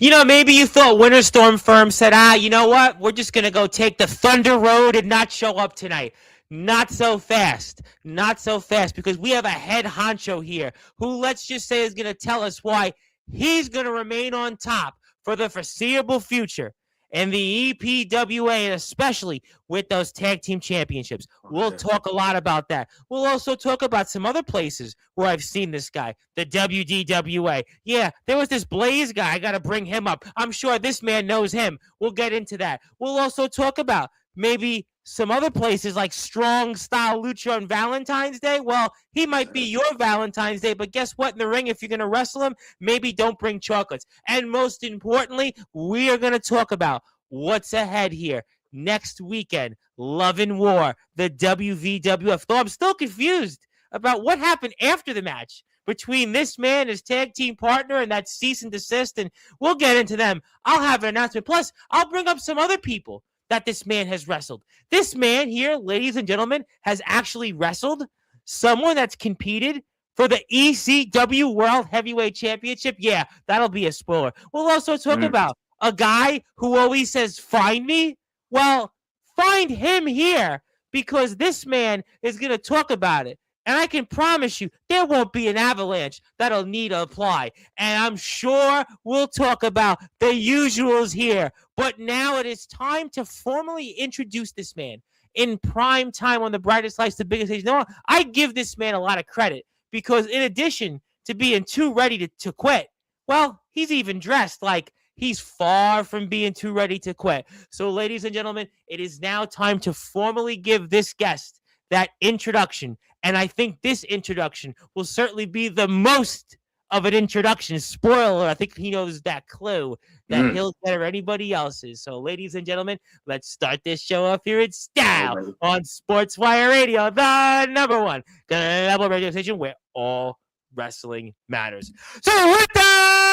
Maybe you thought Winter Storm Firm said, you know what? We're just going to go take the Thunder Road and not show up tonight. Not so fast. Not so fast, because we have a head honcho here who, let's just say, is going to tell us why he's going to remain on top for the foreseeable future in the EPWA, and especially with those tag team championships. We'll talk a lot about that. We'll also talk about some other places where I've seen this guy, the WDWA. Yeah, there was this Blaze guy. I got to bring him up. I'm sure this man knows him. We'll get into that. We'll also talk about maybe some other places like Strong Style Lucha on Valentine's Day. Well, he might be your Valentine's Day, but guess what? In the ring, if you're going to wrestle him, maybe don't bring chocolates. And most importantly, we are going to talk about what's ahead here next weekend. Love and War, the WVWF. Though I'm still confused about what happened after the match between this man, his tag team partner, and that cease and desist, and we'll get into them. I'll have an announcement. Plus, I'll bring up some other people that this man has wrestled. This man here, ladies and gentlemen, has actually wrestled someone that's competed for the ECW World Heavyweight Championship. Yeah, that'll be a spoiler. We'll also talk about a guy who always says, find me. Well, find him here, because this man is going to talk about it. And I can promise you, there won't be an avalanche that'll need to apply. And I'm sure we'll talk about the usuals here. But now it is time to formally introduce this man in prime time on the brightest lights, the biggest stage. No, I give this man a lot of credit, because in addition to being too ready to quit, well, he's even dressed like he's far from being too ready to quit. So, ladies and gentlemen, it is now time to formally give this guest that introduction. And I think this introduction will certainly be the most of an introduction. Spoiler, I think he knows that clue that he'll get or anybody else's. So, ladies and gentlemen, let's start this show off here in style on Sportswire Radio, the number one global radio station where all wrestling matters. So, with that,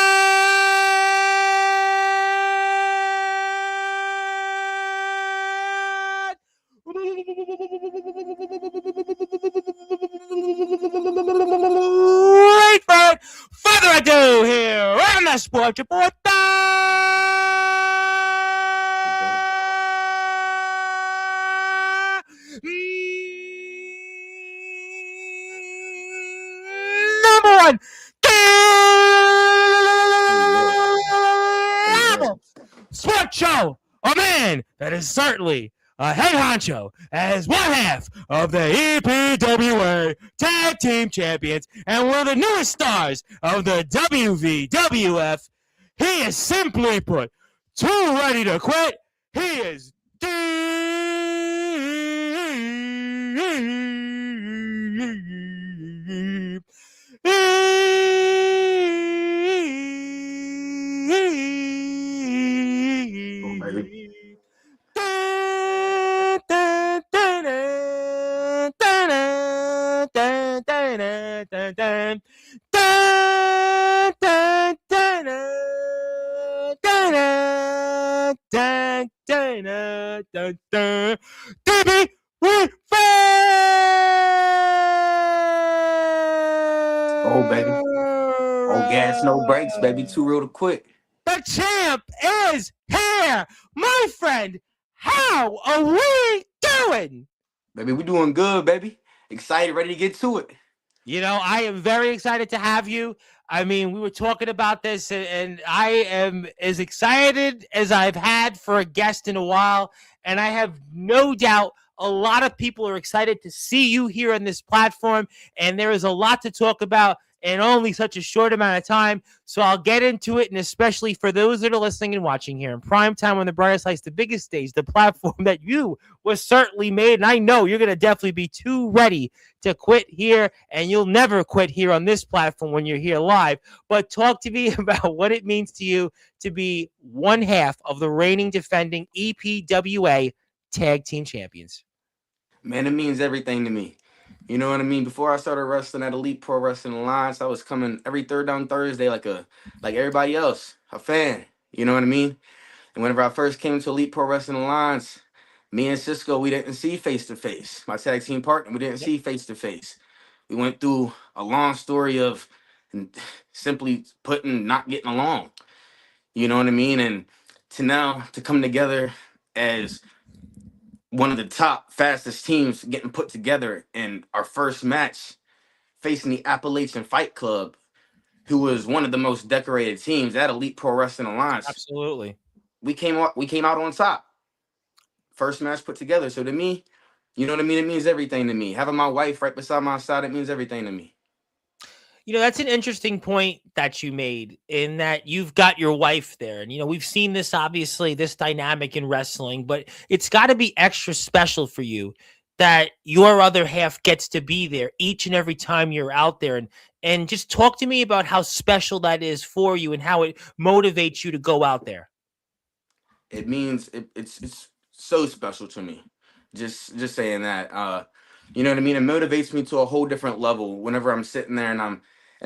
without further ado, here on the Sports Report, number one sports show, a man that is certainly a head honcho as one half of the EPWA Tag Team Champions and one of the newest stars of the WVWF. He is, simply put, too ready to quit. He is Debbie Rivera! Oh, baby. Oh, gas, no brakes, baby. Too real to quit. The champ is here! My friend, how are we doing? Baby, we doing good, baby. Excited, ready to get to it. I am very excited to have you. I mean, we were talking about this, and I am as excited as I've had for a guest in a while. And I have no doubt a lot of people are excited to see you here on this platform. And there is a lot to talk about in only such a short amount of time. So I'll get into it. And especially for those that are listening and watching here in prime time on the brightest lights, the biggest stage, the platform that you was certainly made. And I know you're going to definitely be too ready to quit here, and you'll never quit here on this platform when you're here live. But talk to me about what it means to you to be one half of the reigning defending EPWA Tag Team Champions. Man, it means everything to me. You know what I mean? Before I started wrestling at Elite Pro Wrestling Alliance, I was coming every third down Thursday like everybody else, a fan. You know what I mean? And whenever I first came to Elite Pro Wrestling Alliance, me and Cisco, we didn't see face-to-face. My tag team partner, we didn't see face-to-face. We went through a long story of simply not getting along. You know what I mean? And to now to come together as one of the top fastest teams getting put together in our first match facing the Appalachian Fight Club, who was one of the most decorated teams at Elite Pro Wrestling Alliance. Absolutely. We came out on top. First match put together. So to me, you know what I mean? It means everything to me. Having my wife right beside my side, it means everything to me. That's an interesting point that you made in that you've got your wife there. And, we've seen this, obviously, this dynamic in wrestling, but it's got to be extra special for you that your other half gets to be there each and every time you're out there. And just talk to me about how special that is for you and how it motivates you to go out there. It means it's so special to me. Just saying that. You know what I mean? It motivates me to a whole different level whenever I'm sitting there and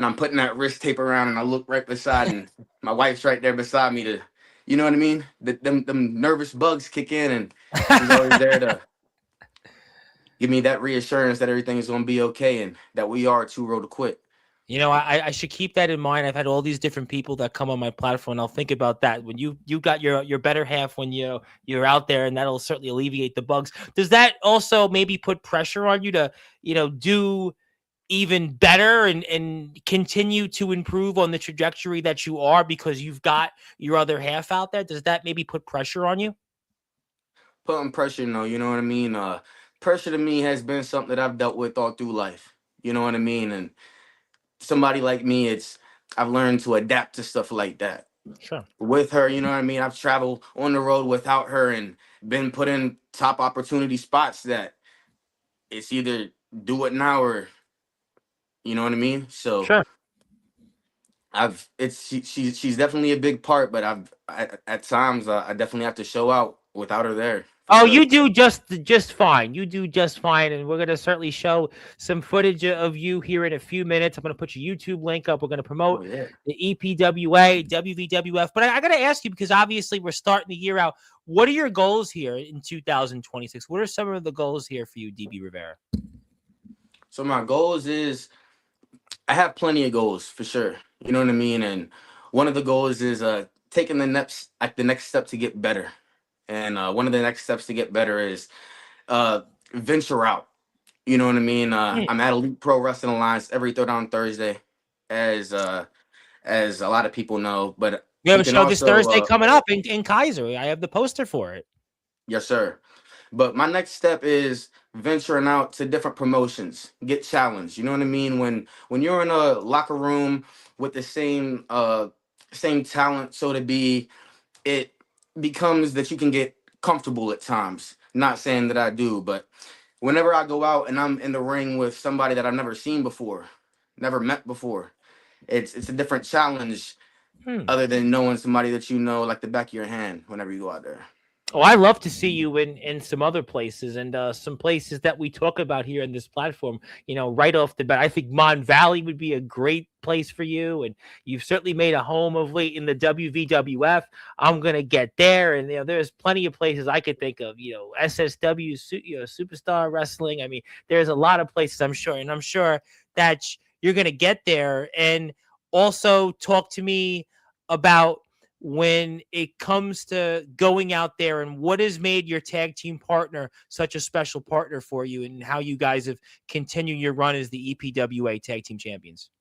I'm putting that wrist tape around and I look right beside and my wife's right there beside me to, you know what I mean? Them nervous bugs kick in and she's always there to give me that reassurance that everything is gonna be okay and that we are two road to quit. I should keep that in mind. I've had all these different people that come on my platform, and I'll think about that when you got your better half when you're out there, and that'll certainly alleviate the bugs. Does that also maybe put pressure on you to do even better and continue to improve on the trajectory that you are because you've got your other half out there? Does that maybe put pressure on you? Putting pressure, no, you know what I mean? Pressure to me has been something that I've dealt with all through life. You know what I mean? And somebody like me, I've learned to adapt to stuff like that. Sure. With her, you know what I mean? I've traveled on the road without her and been put in top opportunity spots that it's either do it now or you know what I mean? So Sure. she's definitely a big part, but at times I definitely have to show out without her there for Oh, sure. you do just fine. You do just fine, and we're gonna certainly show some footage of you here in a few minutes. I'm gonna put your YouTube link up. We're gonna Oh promote yeah. the EPWA, WVWF. But I gotta ask you because obviously we're starting the year out. What are your goals here in 2026? What are some of the goals here for you, DB Rivera? So my goals is I have plenty of goals for sure. You know what I mean? And one of the goals is taking the next step to get better. And one of the next steps to get better is uh venture out. You know what I mean? Hmm. I'm at Elite Pro Wrestling Alliance every third on Thursday, as a lot of people know. But We have you a can show this also Thursday coming up in Kaiser. I have the poster for it. yes, sir. But my next step is venturing out to different promotions, get challenged. You know what I mean? When you're in a locker room with the same talent, so to be, it becomes that you can get comfortable at times. Not saying that I do, but whenever I go out and I'm in the ring with somebody that I've never seen before, never met before, it's a different challenge Hmm. other than knowing somebody that you know like the back of your hand whenever you go out there. Oh, I love to see you in some other places and some places that we talk about here in this platform. Right off the bat, I think Mon Valley would be a great place for you, and you've certainly made a home of late in the WVWF. I'm gonna get there, and there's plenty of places I could think of. SSW, Superstar Wrestling. I mean, there's a lot of places I'm sure, and I'm sure that you're gonna get there. And also talk to me about when it comes to going out there and what has made your tag team partner such a special partner for you and how you guys have continued your run as the EPWA tag team champions.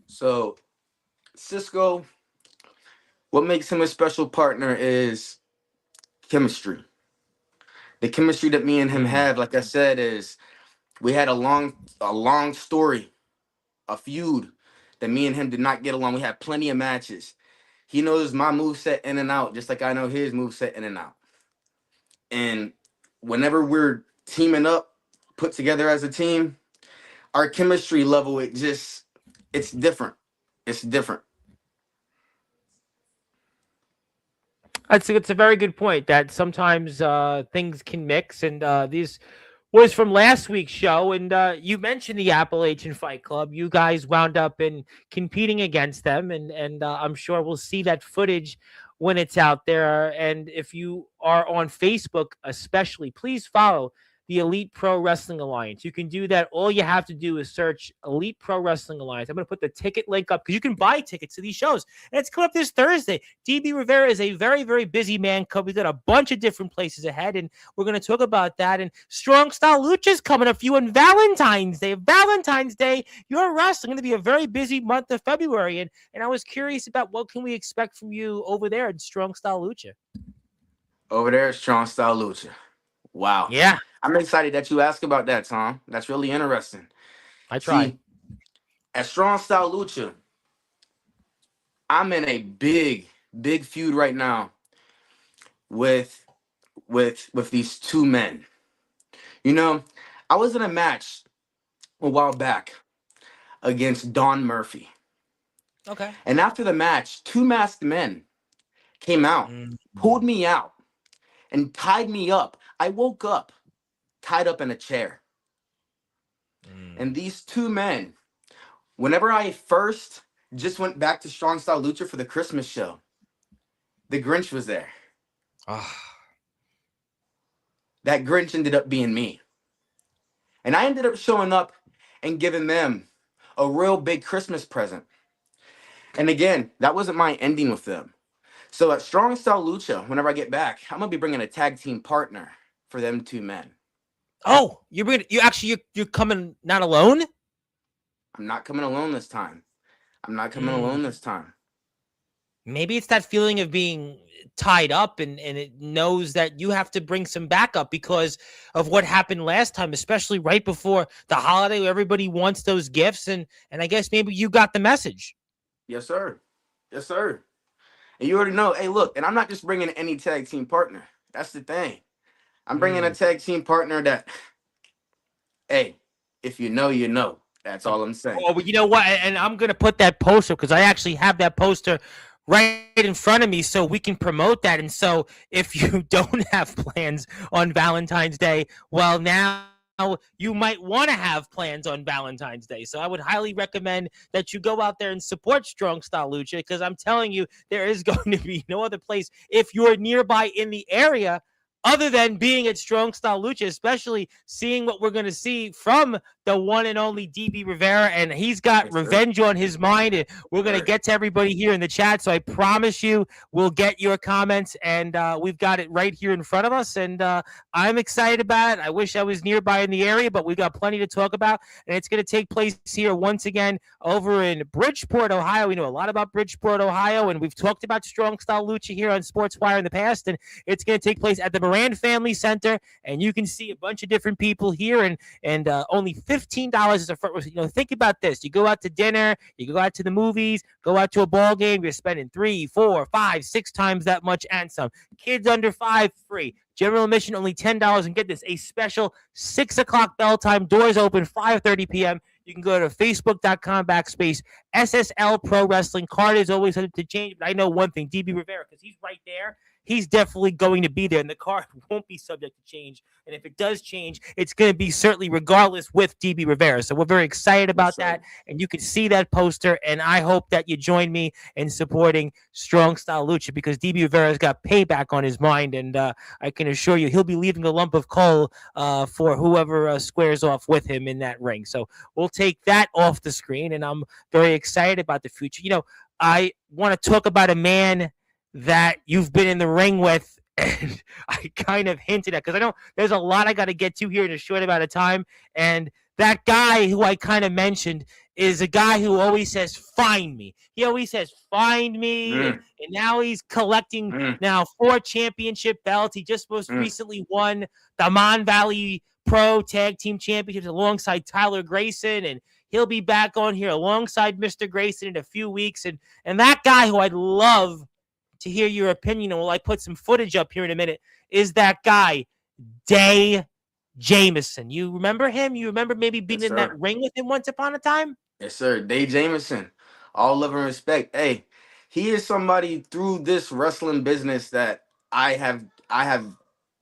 So Cisco, what makes him a special partner is chemistry. The chemistry that me and him Hmm. have, like I said, is we had a long story, a feud that me and him did not get along. We had plenty of matches. He knows my move set in and out, just like I know his move set in and out. And whenever we're teaming up, put together as a team, our chemistry level, it's different. It's different. It's a very good point that sometimes things can mix, and these was from last week's show, and you mentioned the Appalachian Fight Club. You guys wound up in competing against them, and I'm sure we'll see that footage when it's out there. And if you are on Facebook, especially, please follow the Elite Pro Wrestling Alliance. You can do that. All you have to do is search Elite Pro Wrestling Alliance. I'm going to put the ticket link up because you can buy tickets to these shows. And it's coming up this Thursday. DB Rivera is a very, very busy man. We've got a bunch of different places ahead, and we're going to talk about that. And Strong Style Lucha is coming up for you on Valentine's Day. Valentine's Day, your wrestling going to be a very busy month of February. And I was curious about what can we expect from you over there at Strong Style Lucha. Over there at Strong Style Lucha. Wow. Yeah, I'm excited that you asked about that, Tom. That's really interesting. I try. See, at Strong Style Lucha, I'm in a big, big feud right now with these two men. You know, I was in a match a while back against Don Murphy. Okay. And after the match, two masked men came out, pulled me out, and tied me up. I woke up tied up in a chair. And these two men, whenever I first just went back to Strong Style Lucha for the Christmas show, the Grinch was there. That Grinch ended up being me. And I ended up showing up and giving them a real big Christmas present. And again, that wasn't my ending with them. So at Strong Style Lucha, whenever I get back, I'm going to be bringing a tag team partner for them two men. Oh, you're coming not alone? I'm not coming alone this time. Maybe it's that feeling of being tied up and it knows that you have to bring some backup because of what happened last time, especially right before the holiday where everybody wants those gifts. And I guess maybe you got the message. Yes, sir. Yes, sir. And you already know, hey, look, and I'm not just bringing any tag team partner. That's the thing. I'm bringing a tag team partner that, hey, if you know, you know. That's all I'm saying. Oh, but you know what? And I'm going to put that poster because I actually have that poster right in front of me so we can promote that. And so if you don't have plans on Valentine's Day, well, now you might want to have plans on Valentine's Day. So I would highly recommend that you go out there and support Strong Style Lucha because I'm telling you, there is going to be no other place if you're nearby in the area other than being at Strong Style Lucha, especially seeing what we're going to see from the one and only DB Rivera, and he's got revenge on his mind, and we're going to get to everybody here in the chat, so I promise you we'll get your comments, and we've got it right here in front of us, and I'm excited about it. I wish I was nearby in the area, but we've got plenty to talk about, and it's going to take place here once again over in Bridgeport, Ohio. We know a lot about Bridgeport, Ohio, and we've talked about Strong Style Lucha here on Sportswire in the past, and it's going to take place at the Moran Family Center, and you can see a bunch of different people here, and only $15 is a front. You know, think about this: you go out to dinner, you go out to the movies, go out to a ball game. You're spending 3, 4, 5, 6 times that much and some. Kids under 5 free. General admission only $10. And get this: a special 6 o'clock bell time. Doors open 5:30 p.m. You can go to facebook.com/SSL Pro Wrestling. Card is always subject to change, but I know one thing: DB Rivera, because he's right there. He's definitely going to be there, and the card won't be subject to change. And if it does change, it's going to be certainly regardless with DB Rivera. So we're very excited about that, and you can see that poster, and I hope that you join me in supporting Strong Style Lucha because DB Rivera's got payback on his mind, and I can assure you he'll be leaving a lump of coal for whoever squares off with him in that ring. So we'll take that off the screen, and I'm very excited about the future. You know, I want to talk about a man that you've been in the ring with, and I kind of hinted at, because I know there's a lot I got to get to here in a short amount of time, and that guy who I kind of mentioned is a guy who always says, find me. He always says, find me, and now he's collecting now 4 championship belts. He just most recently won the Mon Valley Pro Tag Team Championships alongside Tyler Grayson, and he'll be back on here alongside Mr. Grayson in a few weeks, and that guy who I'd love to hear your opinion, and I put some footage up here in a minute, is that guy, Day Jameson. You remember him? You remember maybe being in that ring with him once upon a time? Yes, sir. Day Jameson. All love and respect. Hey, he is somebody through this wrestling business that I have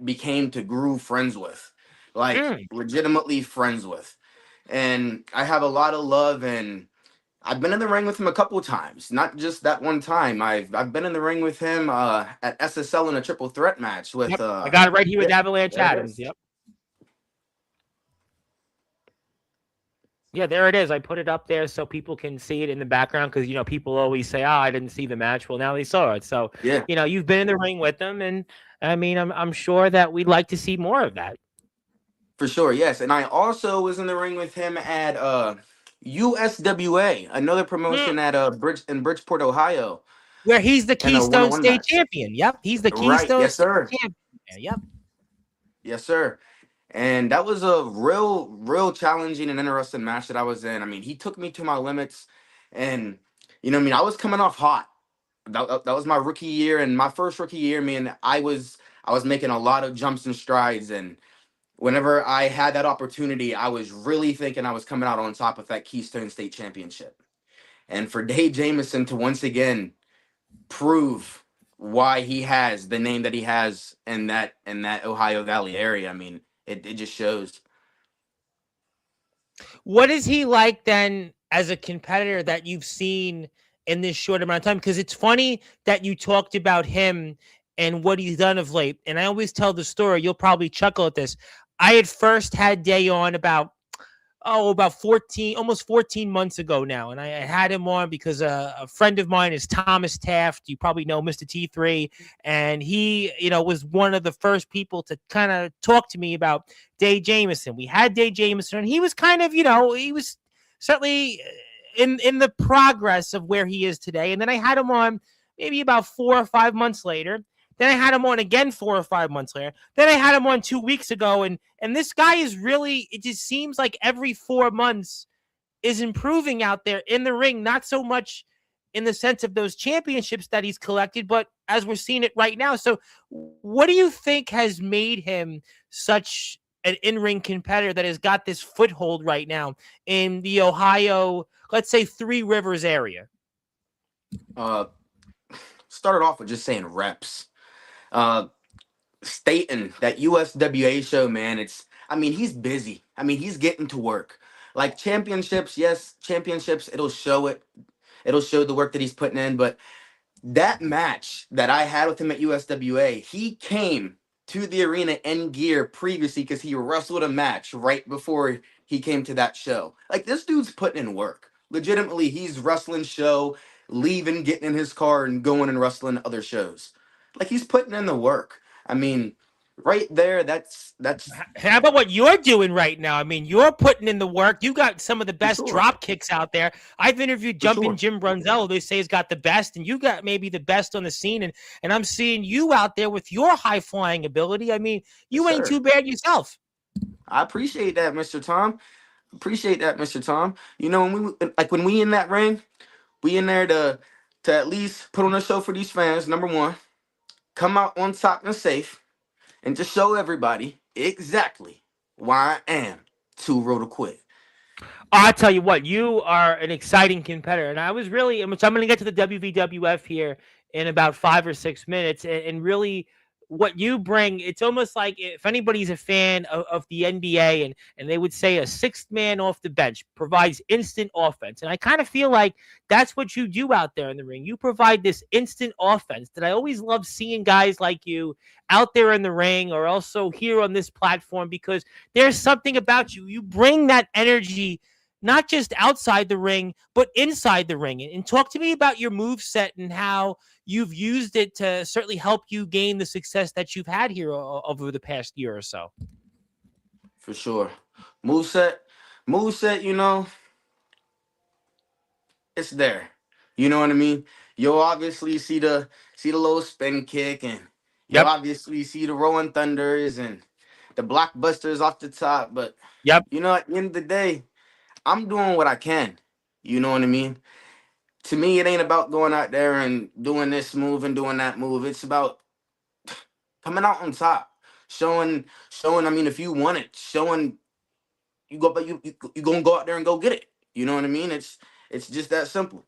became to grew friends with. Like legitimately friends with. And I have a lot of love, and I've been in the ring with him a couple of times, not just that one time. I've been in the ring with him at SSL in a triple threat match with. I got it right here with Avalanche Adams. Yep. Yeah, there it is. I put it up there so people can see it in the background because people always say, "Oh, I didn't see the match." Well, now they saw it. So Yeah, you've been in the ring with them, and I mean, I'm sure that we'd like to see more of that. for sure. Yes, and I also was in the ring with him at USWA, another Hmm. promotion at Bridgeport, Ohio, Where he's the and a Keystone one-on-one State match. champion. Yep, he's the Right. Keystone Yes, State sir. champion. Yep. Yes, sir. And that was a real challenging and interesting match that I was in. I mean, he took me to my limits, and I was coming off hot. That was my rookie year, and my first rookie year, man, I was making a lot of jumps and strides, and whenever I had that opportunity, I was really thinking I was coming out on top of that Keystone State Championship. And for Dave Jameson to once again prove why he has the name that he has in that Ohio Valley area, I mean, it just shows. What is he like then as a competitor that you've seen in this short amount of time? Because it's funny that you talked about him and what he's done of late. And I always tell the story. You'll probably chuckle at this. I had first had Day on about 14, almost 14 months ago now. And I had him on because a friend of mine is Thomas Taft. You probably know Mr. T3. And he, was one of the first people to kind of talk to me about Day Jameson. We had Day Jameson, and he was kind of, he was certainly in the progress of where he is today. And then I had him on maybe about 4 or 5 months later. Then I had him on again 4 or 5 months later. Then I had him on 2 weeks ago, and this guy is really. It just seems like every 4 months is improving out there in the ring. Not so much in the sense of those championships that he's collected, but as we're seeing it right now. So, what do you think has made him such an in-ring competitor that has got this foothold right now in the Ohio, let's say Three Rivers area? Uh, Started off with just saying reps. Uh, Stating that USWA show, man. I mean, he's busy. I mean, he's getting to work. Like championships, yes, championships. It'll show it. It'll show the work that he's putting in, but that match that I had with him at USWA, he came to the arena in gear previously because he wrestled a match right before he came to that show. Like this dude's putting in work. Legitimately, he's wrestling show, leaving, getting in his car, and going and wrestling other shows. Like he's putting in the work. I mean, right there, that's How about what you're doing right now? I mean, you're putting in the work. You got some of the for best sure. drop kicks out there. I've interviewed For Jumpin' sure. Jim Brunzello. They say he's got the best, and you got maybe the best on the scene. And I'm seeing you out there with your high flying ability. I mean, Yes, you ain't sir. too bad yourself. I appreciate that, Mr. Tom. Appreciate that, Mr. Tom. When we in that ring, we in there to at least put on a show for these fans. Number one, come out on top and safe, and just show everybody exactly why I am too real to quit. I'll tell you what, you are an exciting competitor. And I was really, so I'm going to get to the WVWF here in about 5 or 6 minutes. And really, what you bring, it's almost like if anybody's a fan of the NBA and they would say a sixth man off the bench provides instant offense. And I kind of feel like that's what you do out there in the ring. You provide this instant offense that I always love seeing guys like you out there in the ring or also here on this platform because there's something about you. You bring that energy not just outside the ring, but inside the ring. And talk to me about your move set and how you've used it to certainly help you gain the success that you've had here over the past year or so. For sure. Moveset, moveset, it's there. You know what I mean? You'll obviously see the little spin kick, and you'll Yep. obviously see the rolling thunders and the blockbusters off the top. But Yep. at the end of the day, I'm doing what I can. You know what I mean? To me, it ain't about going out there and doing this move and doing that move. It's about coming out on top, showing. I mean, if you want it, showing you go, but you gonna go out there and go get it. You know what I mean? It's just that simple.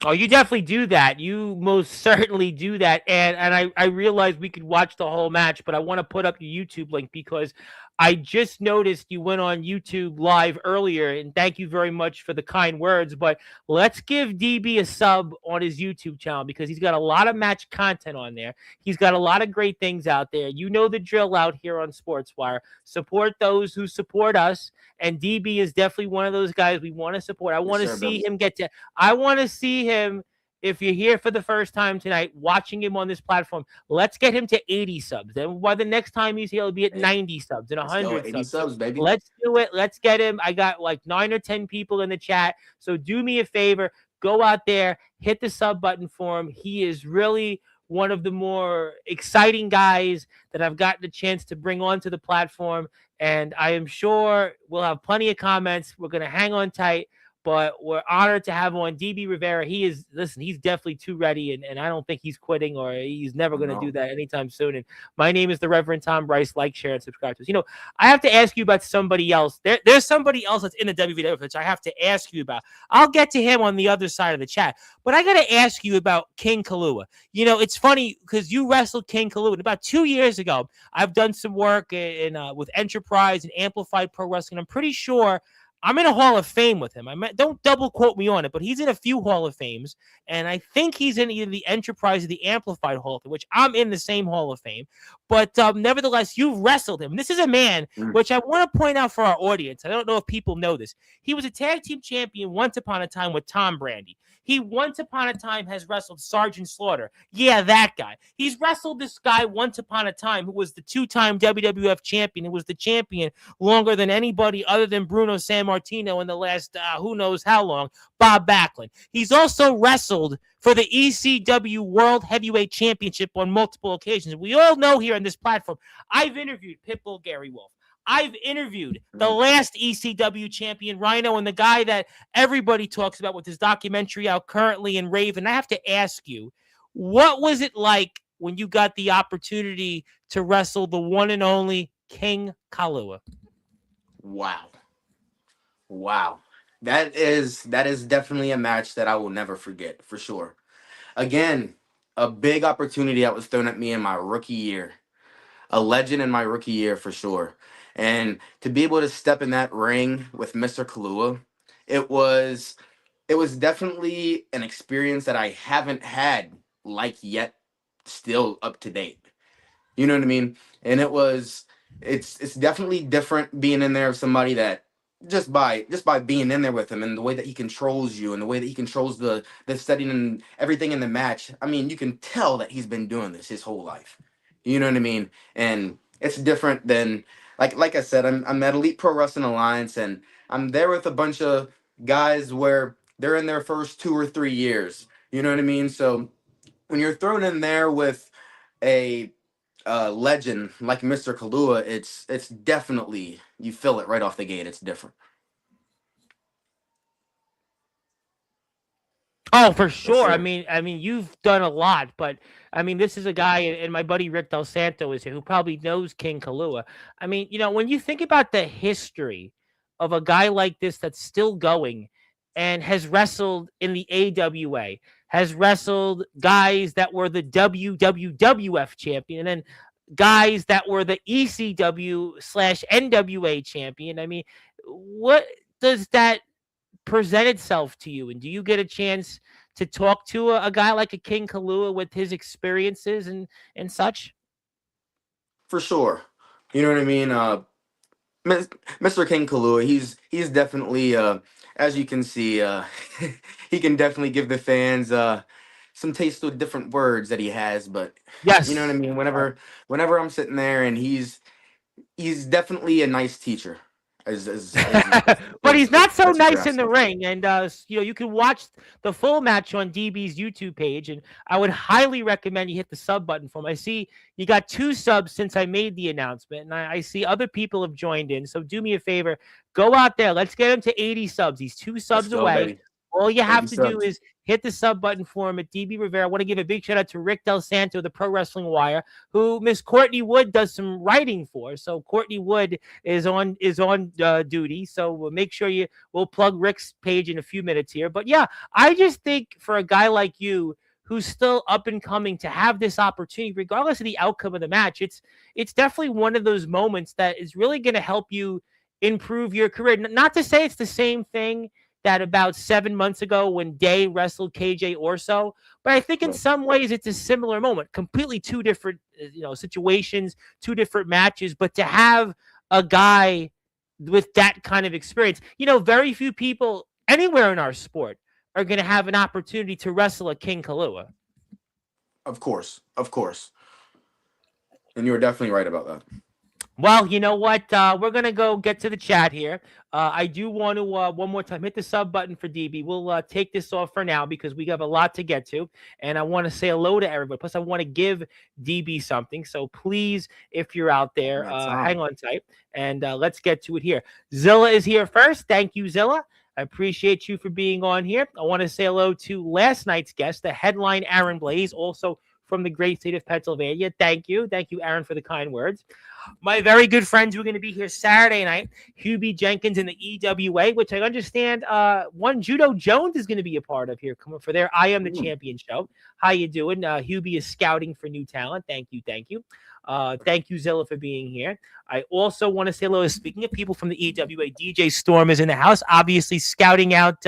Oh, you definitely do that. You most certainly do that. And I realized we could watch the whole match, but I want to put up the YouTube link because I just noticed you went on YouTube live earlier, and thank you very much for the kind words. But let's give DB a sub on his YouTube channel because he's got a lot of match content on there. He's got a lot of great things out there. You know the drill out here on Sportswire. Support those who support us, and DB is definitely one of those guys we want to support. I Yes, want to sir, see brother. him get to. I want to see him. If you're here for the first time tonight, watching him on this platform, let's get him to 80 subs. Then by the next time he's here, he'll be at Hey, 90 subs and let's go. 100 80 subs. So subs, baby. let's do it. Let's get him. I got like 9 or 10 people in the chat. So do me a favor. Go out there, hit the sub button for him. He is really one of the more exciting guys that I've gotten the chance to bring onto the platform. And I am sure we'll have plenty of comments. We're going to hang on tight. But we're honored to have him on. DB Rivera. He's definitely too ready, and I don't think he's quitting or he's never I going to do know. that anytime soon. And my name is the Reverend Tom Bryce. Like, share, and subscribe to us. I have to ask you about somebody else. There's somebody else that's in the WWF, which I have to ask you about. I'll get to him on the other side of the chat. But I got to ask you about King Kalua. It's funny because you wrestled King Kalua. And about 2 years ago, I've done some work with Enterprise and Amplified Pro Wrestling. I'm pretty sure I'm in a Hall of Fame with him. Don't double quote me on it, but he's in a few Hall of Fames, and I think he's in either the Enterprise or the Amplified Hall of Fame, which I'm in the same Hall of Fame. But nevertheless, you've wrestled him. This is a man, Mm. which I want to point out for our audience. I don't know if people know this. He was a tag team champion once upon a time with Tom Brady. He once upon a time has wrestled Sergeant Slaughter. Yeah, that guy. He's wrestled this guy once upon a time who was the two-time WWF champion, who was the champion longer than anybody other than Bruno Sammartino in the last who knows how long, Bob Backlund. He's also wrestled for the ECW World Heavyweight Championship on multiple occasions. We all know here on this platform, I've interviewed Pitbull Gary Wolf. I've interviewed the last ECW champion, Rhino, and the guy that everybody talks about with his documentary out currently in Raven. I have to ask you, what was it like when you got the opportunity to wrestle the one and only King Kalua? Wow. Wow. That is definitely a match that I will never forget, for sure. Again, a big opportunity that was thrown at me in my rookie year. A legend in my rookie year for sure. And to be able to step in that ring with Mr. Kalua, it was it was definitely an experience that I haven't had like yet, still up to date. You know what I mean? And it's definitely different being in there with somebody that just by being in there with him and the way that he controls you and the way that he controls the setting and everything in the match. I mean, you can tell that he's been doing this his whole life. You know what I mean? And it's different than like I said, I'm at Elite Pro Wrestling Alliance and I'm there with a bunch of guys where they're in their first 2 or 3 years. You know what I mean? So when you're thrown in there with a legend like Mr. Kalua, it's definitely you feel it right off the gate. It's different. Oh, for Yes, sure. I sir. mean, I mean, you've done a lot, but I mean, this is a guy, and my buddy Rick Del Santo is here, who probably knows King Kalua. I mean, when you think about the history of a guy like this that's still going and has wrestled in the AWA, has wrestled guys that were the WWF champion, and then guys that were the ECW/NWA champion. I mean, what does that present itself to you? And do you get a chance to talk to a guy like a King Kalua with his experiences and such? For sure. You know what I mean? Mr. King Kalua, he's definitely as you can see, he can definitely give the fans some taste of different words that he has, but you know what I Yes. mean? Whenever I'm sitting there and he's definitely a nice teacher as But he's not so that's what you're nice in the asking. ring. And you can watch the full match on DB's YouTube page, and I would highly recommend you hit the sub button for him. I see you got 2 subs since I made the announcement, and I see other people have joined in. So do me a favor, go out there. Let's get him to 80 subs. He's 2 Let's subs go, away. baby. All you 80 have to do subs. is hit the sub button for him at DB Rivera. I want to give a big shout out to Rick Del Santo, the Pro Wrestling Wire, who Miss Courtney Wood does some writing for. So Courtney Wood is on duty. So make sure we'll plug Rick's page in a few minutes here. But yeah, I just think for a guy like you who's still up and coming to have this opportunity, regardless of the outcome of the match, it's definitely one of those moments that is really going to help you improve your career. Not to say it's the same thing that about 7 months ago when Day wrestled KJ Orso, but I think in Right. some ways it's a similar moment. Completely two different situations, two different matches, but to have a guy with that kind of experience, very few people anywhere in our sport are going to have an opportunity to wrestle a King Kalua. Of course, of course, and you were definitely right about that. Well, you know what? We're going to go get to the chat here. I do want to, one more time, hit the sub button for DB. We'll take this off for now because we have a lot to get to. And I want to say hello to everybody. Plus, I want to give DB something. So please, if you're out there, hang on tight. And let's get to it here. Zilla is here first. Thank you, Zilla. I appreciate you for being on here. I want to say hello to last night's guest, the headline Aaron Blaze, also from the great state of Pennsylvania. Thank you. Thank you, Aaron, for the kind words. My very good friends who are going to be here Saturday night, Hubie Jenkins in the EWA, which I understand one Judo Jones is going to be a part of here, coming for their I Am the Champion show. How you doing? Hubie is scouting for new talent. Thank you. Thank you. Thank you, Zilla, for being here. I also want to say hello. Speaking of people from the EWA, DJ Storm is in the house, obviously scouting out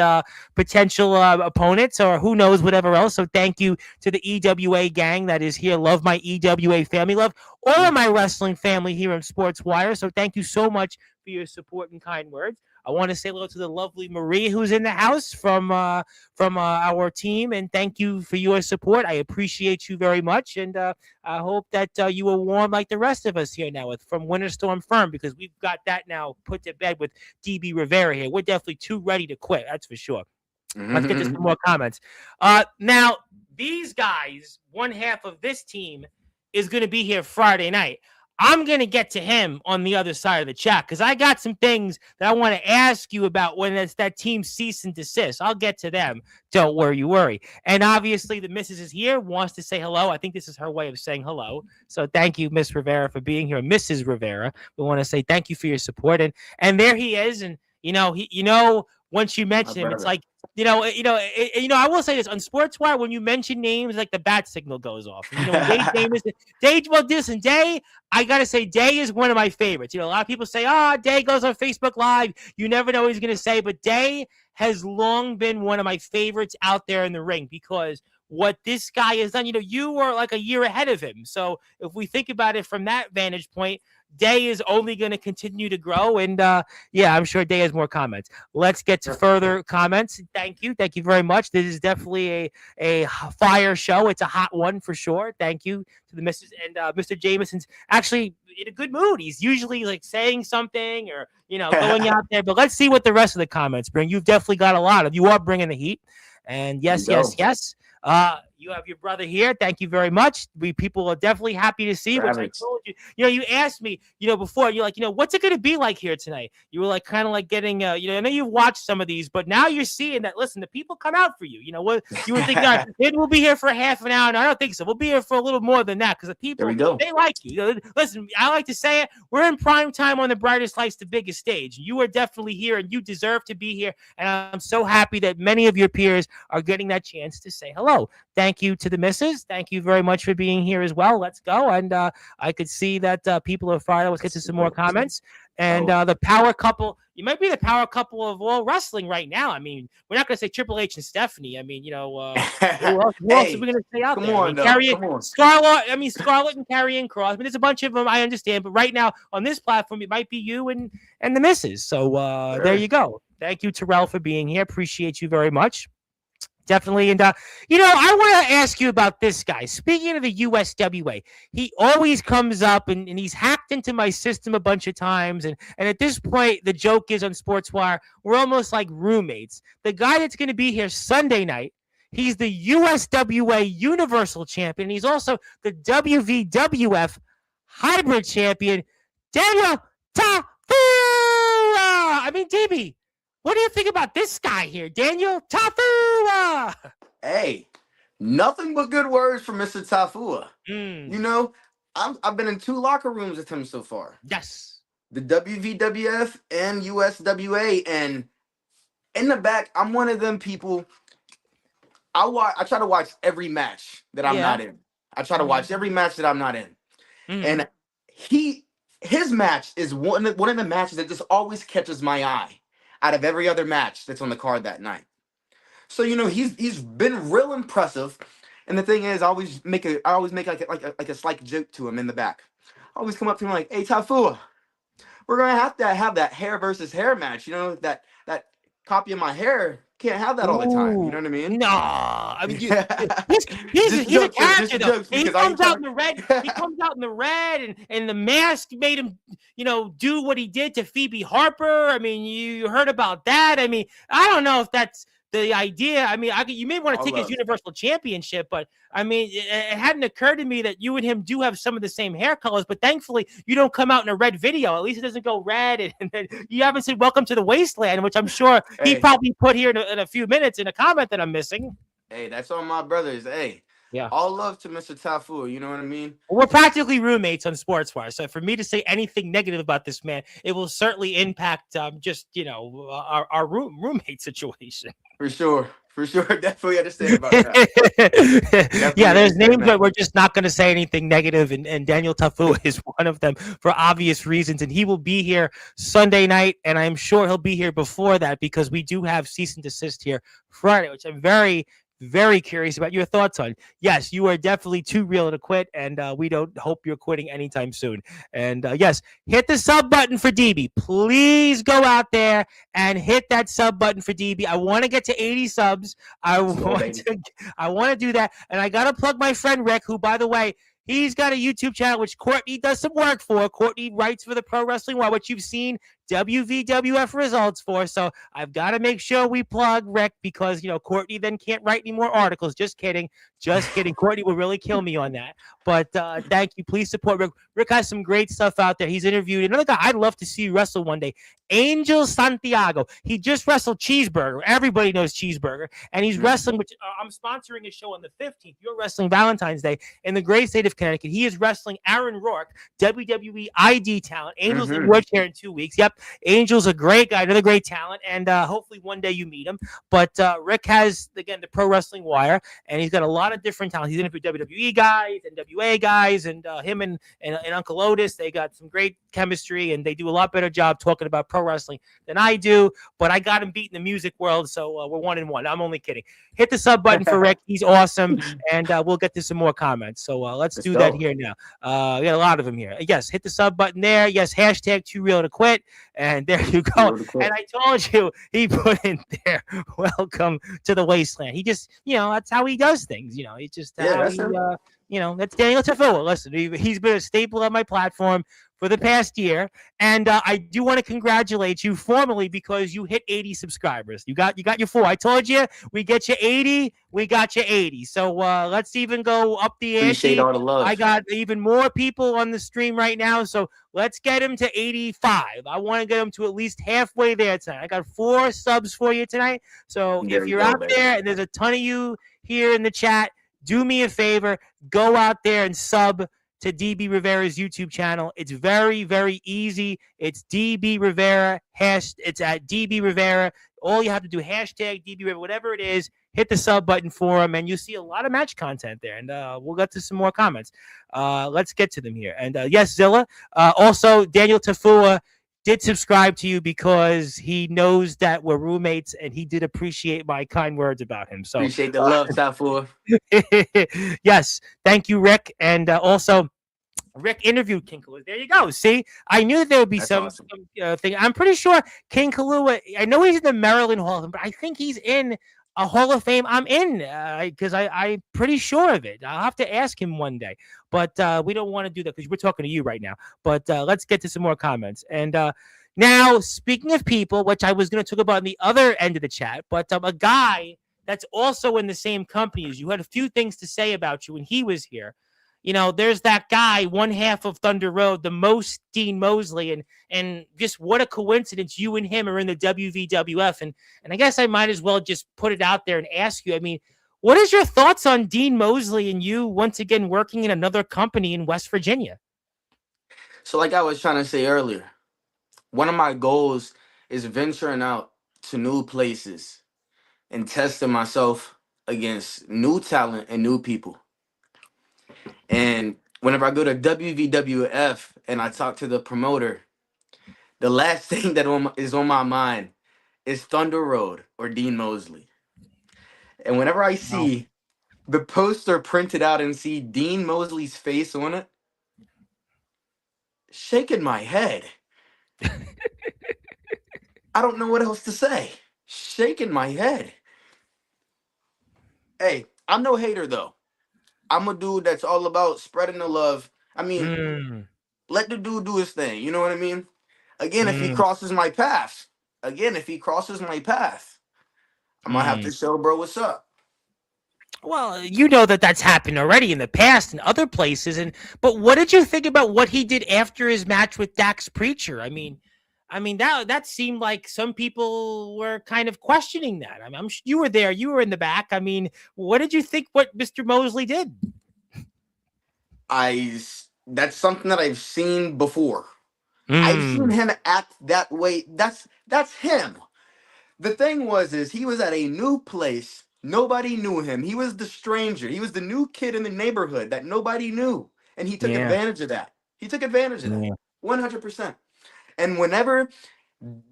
potential opponents or who knows, whatever else. So thank you to the EWA gang that is here. Love my EWA family. Love all of my wrestling family here on Sportswire. So thank you so much for your support and kind words. I want to say hello to the lovely Marie who's in the house from our team, and thank you for your support. I appreciate you very much, and I hope that you are warm like the rest of us here now from Winter Storm Firm, because we've got that now put to bed with DB Rivera here. We're definitely too ready to quit, that's for sure. Let's get to some more comments. Now, these guys, one half of this team, is going to be here Friday night. I'm going to get to him on the other side of the chat because I got some things that I want to ask you about when it's that team cease and desist. I'll get to them. Don't worry. And obviously, the missus is here, wants to say hello. I think this is her way of saying hello. So thank you, Miss Rivera, for being here. Mrs. Rivera, we want to say thank you for your support. And there he is. And, once you mention him, it's like, I will say this on Sportswire, when you mention names, like the bat signal goes off. Day, I got to say, Day is one of my favorites. A lot of people say, Day goes on Facebook Live. You never know what he's going to say, but Day has long been one of my favorites out there in the ring because what this guy has done, you were like a year ahead of him. So if we think about it from that vantage point, Day is only going to continue to grow. And I'm sure Day has more comments. Let's get to further comments. Thank you very much. This is definitely a fire show. It's a hot one for sure. Thank you to the missus. And Mr. Jameson's actually in a good mood. He's usually like saying something or going out there, but let's see what the rest of the comments bring. You've definitely got a lot of, you are bringing the heat. And yes. You have your brother here. Thank you very much. People are definitely happy to see. Which I told you. You asked me, before. You're like, what's it going to be like here tonight? You were like, kind of like getting, I know you've watched some of these, but now you're seeing that. Listen, the people come out for you. What you were thinking? Maybe we'll be here for half an hour. No, I don't think so. We'll be here for a little more than that because the people they like you. Listen, I like to say it. We're in prime time on the brightest lights, the biggest stage. You are definitely here, and you deserve to be here. And I'm so happy that many of your peers are getting that chance to say hello. Thank you to the missus. Thank you very much for being here as well. Let's go. And I could see that people are fired. Let's get to some more comments. And the power couple, you might be the power couple of all wrestling right now. I mean, we're not going to say Triple H and Stephanie. I mean, who else are we going to say out there? Come on. Scarlett and Karrion Kross. I mean, there's a bunch of them, I understand. But right now on this platform, it might be you and the missus. So there you go. Thank you, Terrell, for being here. Appreciate you very much. Definitely. And, I want to ask you about this guy. Speaking of the USWA, he always comes up and he's hacked into my system a bunch of times. And at this point, the joke is on Sportswire, we're almost like roommates. The guy that's going to be here Sunday night, he's the USWA Universal Champion. He's also the WVWF Hybrid Champion, Daniel Tafura. I mean, DB. What do you think about this guy here, Daniel Tafura? Hey, nothing but good words from Mr. Tafura. I've been in 2 locker rooms with him so far. Yes. The WVWF and USWA. And in the back, I'm one of them people. I try to watch every match that I'm Yeah. not in. I try to Hmm. watch every match that I'm not in. Hmm. And he his match is one of the matches that just always catches my eye out of every other match that's on the card that night. So he's been real impressive. And the thing is, I always make like a slight joke to him in the back. I always come up to him like, "Hey, Tafua, we're gonna have to have that hair versus hair match. That copy of my hair can't have that all the time. You know Ooh, what I mean?" no. I mean, Yeah. Just he's a jokes, though. Just character though. jokes He because I ain't comes out trying in the red. He to. comes out in the red, and the mask made him, do what he did to Phoebe Harper. I mean, you heard about that. I mean, I don't know if that's the idea. I mean, you may want to All take his love. Universal Championship, but I mean, it hadn't occurred to me that you and him do have some of the same hair colors. But thankfully, you don't come out in a red video. At least it doesn't go red, and then you haven't said "Welcome to the Wasteland," which I'm sure he Hey, probably put here in a few minutes in a comment that I'm missing. hey, that's all my brothers. Hey, Yeah. all love to Mr. Tafua. You know what I mean? We're practically roommates on Sportswire, so for me to say anything negative about this man, it will certainly impact just our roommate situation. For sure. For sure. Definitely understand about that. Yeah, Definitely there's understand names that. that we're just not going to say anything negative, and Daniel Tafu is one of them for obvious reasons. And he will be here Sunday night, and I'm sure he'll be here before that because we do have cease and desist here Friday, which I'm very, very curious about your thoughts on. Yes, you are definitely too real to quit, and we don't hope you're quitting anytime soon. And yes, hit the sub button for DB. Please go out there and hit that sub button for DB. I want to get to 80 subs. I Let's go, want baby. to I want to do that. And I got to plug my friend Rick, who, by the way, he's got a YouTube channel which Courtney does some work for. Courtney writes for the Pro Wrestling Wire, which you've seen WVWF results for. So I've got to make sure we plug Rick because, Courtney then can't write any more articles. Just kidding. Just kidding. Courtney will really kill me on that. But thank you. Please support Rick. Rick has some great stuff out there. He's interviewed another guy I'd love to see wrestle one day, Angel Santiago. He just wrestled Cheeseburger. Everybody knows Cheeseburger. And he's wrestling, which I'm sponsoring a show on the 15th. You're wrestling Valentine's Day in the great state of Connecticut. He is wrestling Aaron Rourke, WWE ID talent. Angel's in wheelchair in 2 weeks. Yep. Angel's a great guy, another great talent. And hopefully one day you meet him. But Rick has, again, the Pro Wrestling Wire, and he's got a lot of different talent. He's interviewed WWE guys, NWA guys, and him and Uncle Otis, they got some great chemistry, and they do a lot better job talking about pro wrestling than I do. But I got him beat in the music world, so we're 1-1. I'm only kidding. Hit the sub button for Rick. He's awesome, and we'll get to some more comments. So let's do that here now. We got a lot of them here. Yes, hit the sub button there. Yes, hashtag too real to quit, and there you go. And I told you he put in there, welcome to the wasteland. He just, that's how he does things. It's just how that's he, him. that's Daniel Tafua. Listen, he's been a staple on my platform for the past year, and I do want to congratulate you formally because you hit 80 subscribers. You got your 4. I told you we get you 80. We got you 80. So let's even go up the Appreciate ante. all the love. I got even more people on the stream right now, so let's get him to 85. I want to get him to at least halfway there tonight. I got 4 subs for you tonight. So if you're out there and there's a ton of you here in the chat, do me a favor, go out there and sub to DB Rivera's YouTube channel. It's very, very easy. It's DB Rivera. It's at DB Rivera. All you have to do, hashtag DB Rivera, whatever it is, hit the sub button for him, and you'll see a lot of match content there. And we'll get to some more comments. Let's get to them here. And yes, Zilla. Also, Daniel Tafua did subscribe to you because he knows that we're roommates, and he did appreciate my kind words about him. So Appreciate the love, Tafua. Yes, thank you, Rick. And also, Rick interviewed King Kalua. There you go. See, I knew that there would be some thing. I'm pretty sure King Kalua, I know he's in the Maryland Hall of Fame, but I think he's in a Hall of Fame I'm in because I'm pretty sure of it. I'll have to ask him one day. But we don't want to do that because we're talking to you right now. But let's get to some more comments. And now, speaking of people, which I was going to talk about on the other end of the chat, but a guy that's also in the same company as you had a few things to say about you when he was here. There's that guy, one half of Thunder Road, the most Dean Mosley, and just what a coincidence you and him are in the WVWF. And I guess I might as well just put it out there and ask you, I mean, what is your thoughts on Dean Mosley and you once again working in another company in West Virginia? So like I was trying to say earlier, one of my goals is venturing out to new places and testing myself against new talent and new people. And whenever I go to WVWF and I talk to the promoter, the last thing that is on my mind is Thunder Road or Dean Mosley. And whenever I Wow. see the poster printed out and see Dean Mosley's face on it, shaking my head. I don't know what else to say. Shaking my head. Hey, I'm no hater though. I'm a dude that's all about spreading the love. I mean, Mm, let the dude do his thing. You know what I mean? Again, if he mm, crosses my path, I might have mm. to show bro what's up. Well, you know that that's happened already in the past in other places, and but what did you think about what he did after his match with Dax Preacher? I mean that seemed like some people were kind of questioning that. I mean, you were there, you were in the back. I mean, what did you think what Mr. Mosley did? That's something that I've seen before. I've seen Mm, him act that way. That's him. The thing was is he was at a new place. Nobody knew him. He was the stranger. He was the new kid in the neighborhood that nobody knew. And he took yeah, advantage of that. He took advantage of that. yeah. 100%. And whenever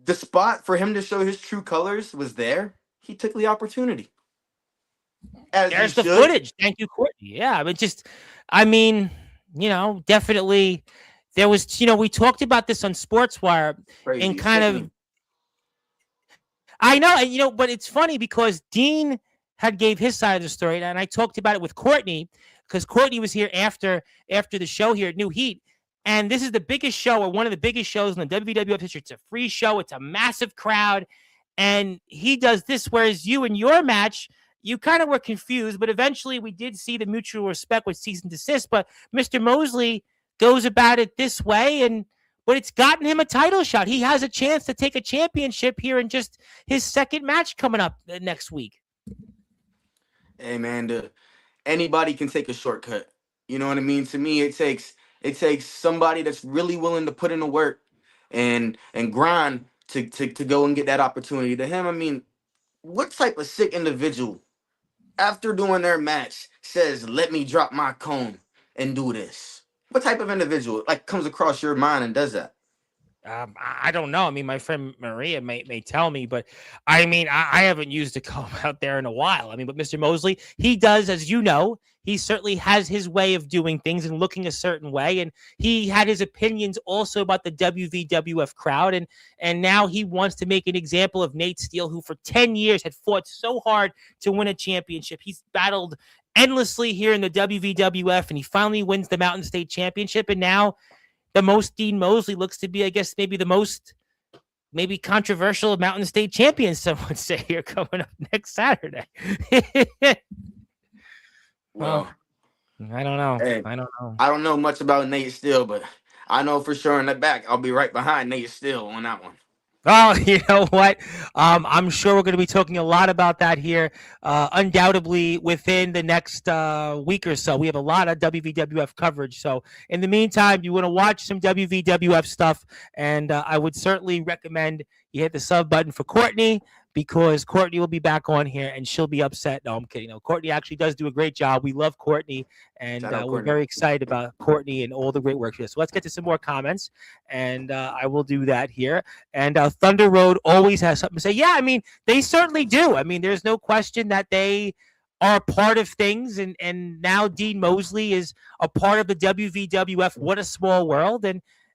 the spot for him to show his true colors was there, he took the opportunity. As he There's the should. footage. Thank you, Courtney. Yeah, I mean, definitely. There was, we talked about this on Sportswire, and Crazy. It's kind of sickening. I know, and but it's funny because Dean had gave his side of the story, and I talked about it with Courtney because Courtney was here after the show here at New Heat, and this is the biggest show or one of the biggest shows in the WWF history. It's a free show, it's a massive crowd, and he does this. Whereas you in your match, you kind of were confused, but eventually we did see the mutual respect with cease and desist. But Mr. Mosley goes about it this way, and but it's gotten him a title shot. He has a chance to take a championship here in just his second match coming up next week. Hey man, anybody can take a shortcut. You know what I mean? To me, it takes somebody that's really willing to put in the work and grind to go and get that opportunity. To him, I mean, what type of sick individual after doing their match says, "Let me drop my cone and do this"? What type of individual like comes across your mind and does that? I don't know. I mean, my friend Maria may tell me, but I mean, I haven't used a comb out there in a while. I mean, but Mr. Mosley, he does, as you know, he certainly has his way of doing things and looking a certain way, and he had his opinions also about the WVWF crowd, and now he wants to make an example of Nate Steele, who for 10 years had fought so hard to win a championship. He's battled endlessly here in the WVWF, and he finally wins the Mountain State Championship, and now the most Dean Mosley looks to be, I guess, maybe the most maybe controversial Mountain State champion, some would say, here coming up next Saturday. Well, Well, I don't know. hey, I don't know. I don't know much about Nate Steele, but I know for sure in the back I'll be right behind Nate Steele on that one. Oh, you know what? I'm sure we're going to be talking a lot about that here, undoubtedly within the next week or so. We have a lot of WVWF coverage. So, in the meantime, you want to watch some WVWF stuff, and I would certainly recommend you hit the sub button for Courtney because Courtney will be back on here and she'll be upset. No, I'm kidding. No, Courtney actually does do a great job. We love Courtney, and Shout out we're Courtney. very excited about Courtney and all the great work here. So, let's get to some more comments, and I will do that here. And Thunder Road always has something to say. Yeah, I mean, they certainly do. I mean, there's no question that they are part of things, and now Dean Mosley is a part of the WVWF. What a small world!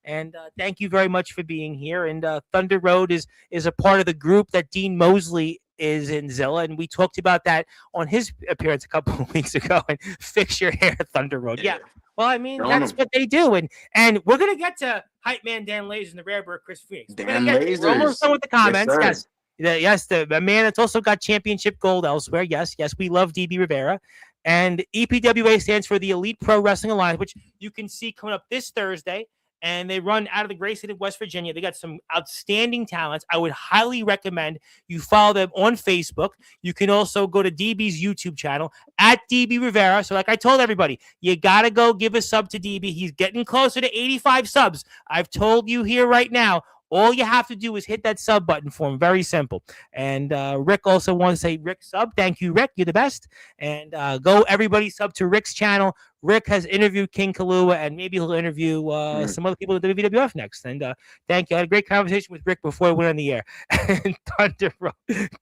And thank you very much for being here. And Thunder Road is a part of the group that Dean Mosley is in, Zilla, and we talked about that on his appearance a couple of weeks ago. And fix your hair, Thunder Road. Yeah. Yeah. Well, I mean, Showing that's them. what they do, and we're gonna get to hype man Dan Lays and the Rare Bird Chris Phoenix. We're gonna Dan get there. We're almost Lasers. done with the Yes, comments. sir. Yes, yes, the man that's also got championship gold elsewhere. Yes, yes, we love DB Rivera, and EPWA stands for the Elite Pro Wrestling Alliance, which you can see coming up this Thursday. And they run out of the great state of West Virginia. They got some outstanding talents. I would highly recommend you follow them on Facebook. You can also go to DB's YouTube channel at DB Rivera. So like I told everybody, you got to go give a sub to DB. He's getting closer to 85 subs. I've told you here right now, All you have to do is hit that sub button for him. Very simple. And Rick also wants to say, Rick sub. Thank you, Rick. You're the best. And go everybody sub to Rick's channel. Rick has interviewed King Kalua, and maybe he'll interview some other people at the WWF next. And thank you. I had a great conversation with Rick before we went on the air. And Thunder Road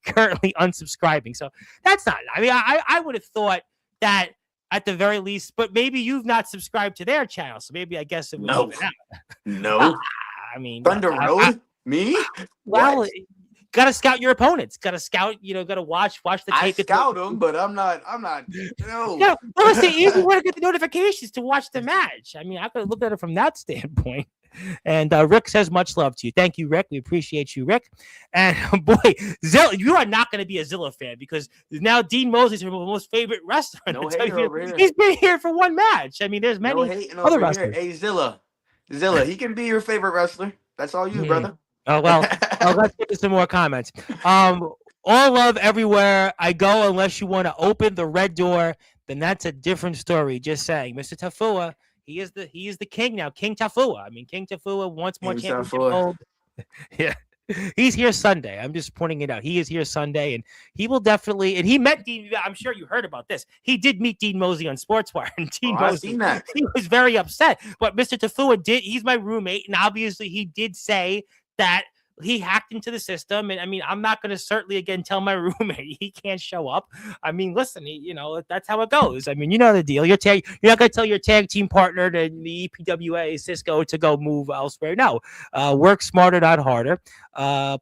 currently unsubscribing. So that's not. I mean, I would have thought that at the very least, but maybe you've not subscribed to their channel, so maybe I guess it would No. even out. No. I mean, Thunder Road? Me? well, What? got to scout your opponents. Got to scout. Got to watch the I tape. scout them, but I'm not. No. No, well, it's the easy way to get the notifications to watch the match. I mean, I could look at it from that standpoint. And Rick says much love to you. Thank you, Rick. We appreciate you, Rick. And boy, Zilla, you are not going to be a Zilla fan because now Dean Mosley's my most favorite wrestler. No hater over here. He's been here for one match. I mean, there's many other wrestlers. Hey, Zilla, he can be your favorite wrestler. That's all you, brother. Oh, well, let's get to some more comments. All love everywhere I go unless you want to open the red door, then that's a different story. Just saying. Mr. Tafua, he is the king now. King Tafua. I mean, King Tafua wants more championship gold. Yeah. He's here Sunday. I'm just pointing it out. He is here Sunday, and he will definitely. And he met Dean. I'm sure you heard about this. He did meet Dean Mosley on Sportswire, and Dean Mosley, he was very upset. But Mr. Tafua did. He's my roommate, and obviously he did say that he hacked into the system. And I mean, I'm not going to certainly again tell my roommate he can't show up. I mean, listen, that's how it goes. I mean, you know the deal. You're not going to tell your tag team partner, the EPWA Cisco, to go move elsewhere. No, work smarter, not harder.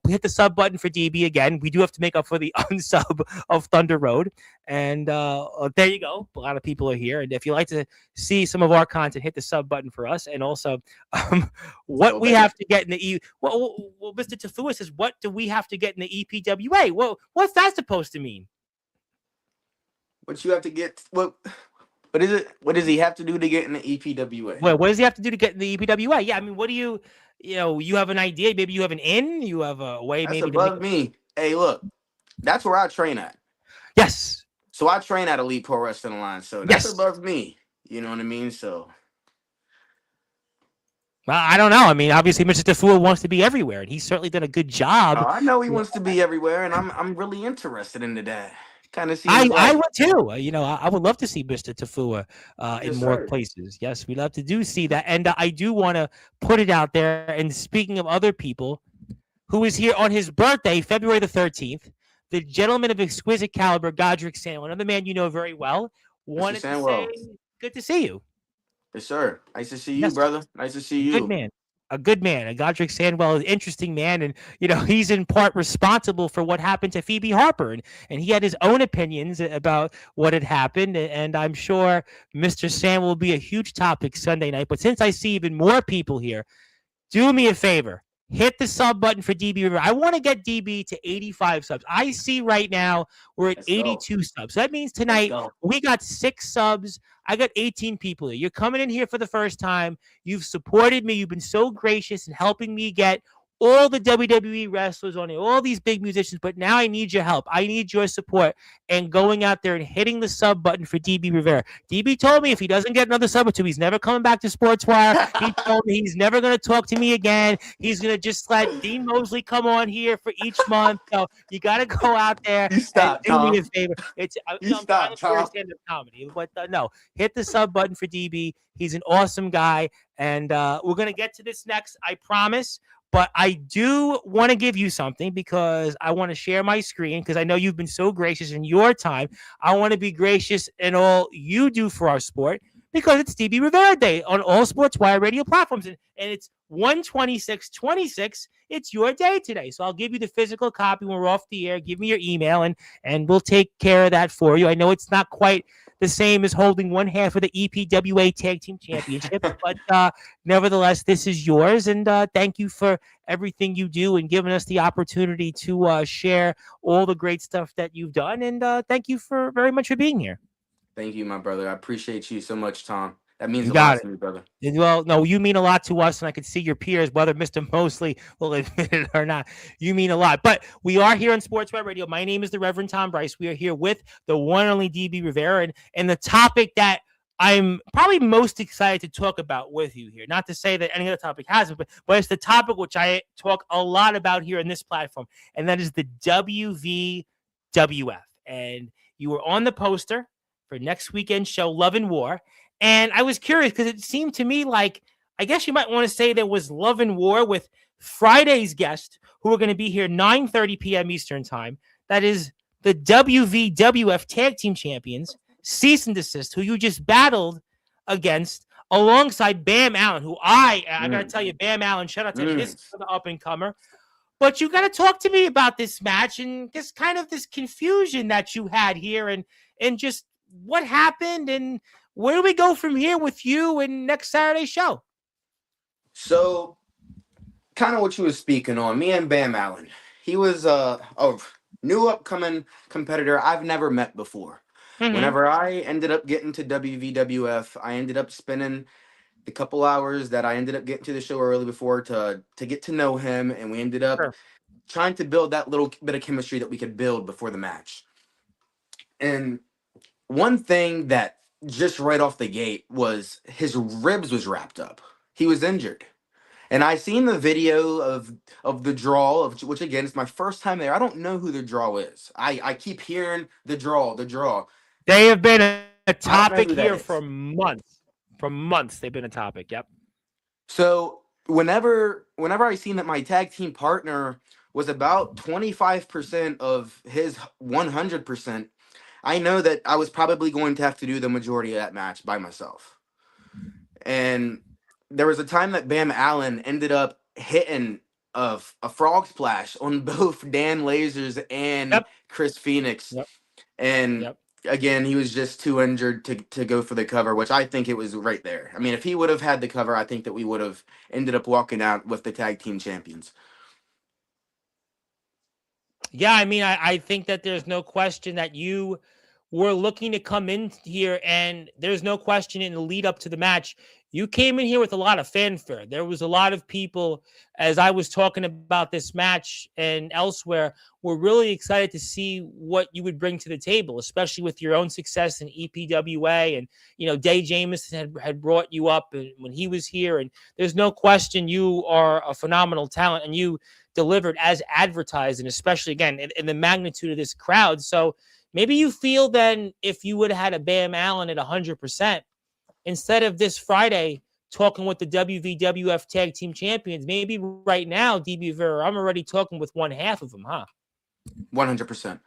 Hit the sub button for DB again. We do have to make up for the unsub of Thunder Road. And there you go. A lot of people are here. And if you like to see some of our content, hit the sub button for us. And also, what we have to get in the well, Mr. Tafua says, what do we have to get in the EPWA? Well, what's that supposed to mean? What you have to get? What is it? What does he have to do to get in the EPWA? Well, what does he have to do to get in the EPWA? Yeah, I mean, what do you have an idea? Maybe you have an in. You have a way. That's maybe above me. Hey, look, that's where I train at. Yes. So I train at Elite Pro Wrestling Alliance. So that's above me. You know what I mean? So. Well, I don't know. I mean, obviously, Mr. Tafua wants to be everywhere, and he's certainly done a good job. I know he wants to be everywhere, and I'm really interested into that. Kind of see. I would too. I would love to see Mr. Tafua in more places. Yes, we'd love to see that, and I do want to put it out there. And speaking of other people, who is here on his birthday, February the 13th, the gentleman of exquisite caliber, Godric Sandwell, another man you know very well. Wanted to say, good to see you. Yes, sir. Nice to see you, brother. Nice to see you. Good man. A good man. Godric Sandwell is an interesting man. And, he's in part responsible for what happened to Phoebe Harper. And he had his own opinions about what had happened. And I'm sure Mr. Sandwell will be a huge topic Sunday night. But since I see even more people here, do me a favor. Hit the sub button for DB Rivera. I want to get DB to 85 subs. I see right now we're at 82 subs. So that means tonight we got 6 subs. I got 18 people here. You're coming in here for the first time. You've supported me. You've been so gracious in helping me get all the WWE wrestlers on here, all these big musicians, but now I need your help. I need your support and going out there and hitting the sub button for DB Rivera. DB told me if he doesn't get another sub or two, he's never coming back to Sportswire. He told me he's never going to talk to me again. He's going to just let Dean Mosley come on here for each month. So you got to go out there and do me a favor. I'm trying to stand-up comedy, but no, hit the sub button for DB. He's an awesome guy, and we're going to get to this next, I promise. But I do want to give you something because I want to share my screen because I know you've been so gracious in your time. I want to be gracious in all you do for our sport because it's DB Rivera Day on all Sportswire radio platforms. And it's 1/26/26. It's your day today. So I'll give you the physical copy when we're off the air. Give me your email and we'll take care of that for you. I know it's not quite the same as holding one half of the EPWA Tag Team Championship, but nevertheless, this is yours. And thank you for everything you do and giving us the opportunity to share all the great stuff that you've done. And thank you very much for being here. Thank you, my brother. I appreciate you so much, Tom. That means a lot to me, brother. Well, no, you mean a lot to us, and I can see your peers, whether Mr. Mosley will admit it or not. You mean a lot. But we are here on Sportswire Radio. My name is the Reverend Tom Bryce. We are here with the one and only DB Rivera, and the topic that I'm probably most excited to talk about with you here. Not to say that any other topic hasn't, but it's the topic which I talk a lot about here in this platform, and that is the WVWF. And you were on the poster for next weekend's show, Love and War. And I was curious because it seemed to me like, I guess you might want to say there was Love and War with Friday's guest, who are going to be here 9:30 p.m. Eastern Time. That is the WVWF Tag Team Champions, Cease and Desist, who you just battled against alongside Bam Allen, who I got to tell you, Bam Allen, shout out to him, this up and comer. But you got to talk to me about this match and just kind of this confusion that you had here, and just what happened and where do we go from here with you and next Saturday's show? So, kind of what you were speaking on, me and Bam Allen. He was a new upcoming competitor I've never met before. Mm-hmm. Whenever I ended up getting to WVWF, I ended up spending the couple hours that I ended up getting to the show early before to get to know him, and we ended up trying to build that little bit of chemistry that we could build before the match. And one thing that just right off the gate was his ribs was wrapped up. He was injured. And I seen the video of the draw, which again is my first time there. I don't know who the draw is. I keep hearing the draw. They have been a topic here for months. For months, they've been a topic. Yep. So whenever I seen that my tag team partner was about 25% of his 100%, I know that I was probably going to have to do the majority of that match by myself. And there was a time that Bam Allen ended up hitting a frog splash on both Dan Lasers and Chris Phoenix. Yep. And again, he was just too injured to go for the cover, which I think it was right there. I mean, if he would have had the cover, I think that we would have ended up walking out with the tag team champions. Yeah, I mean, I think that there's no question that you were looking to come in here, and there's no question in the lead up to the match, you came in here with a lot of fanfare. There was a lot of people, as I was talking about this match and elsewhere, were really excited to see what you would bring to the table, especially with your own success in EPWA. And, Day Jamison had brought you up when he was here. And there's no question you are a phenomenal talent, and you delivered as advertised, and especially, again, in the magnitude of this crowd. So maybe you feel then if you would have had a Bam Allen at 100%, instead of this Friday talking with the WVWF Tag Team Champions, maybe right now, DB Rivera, I'm already talking with one half of them, huh? 100%.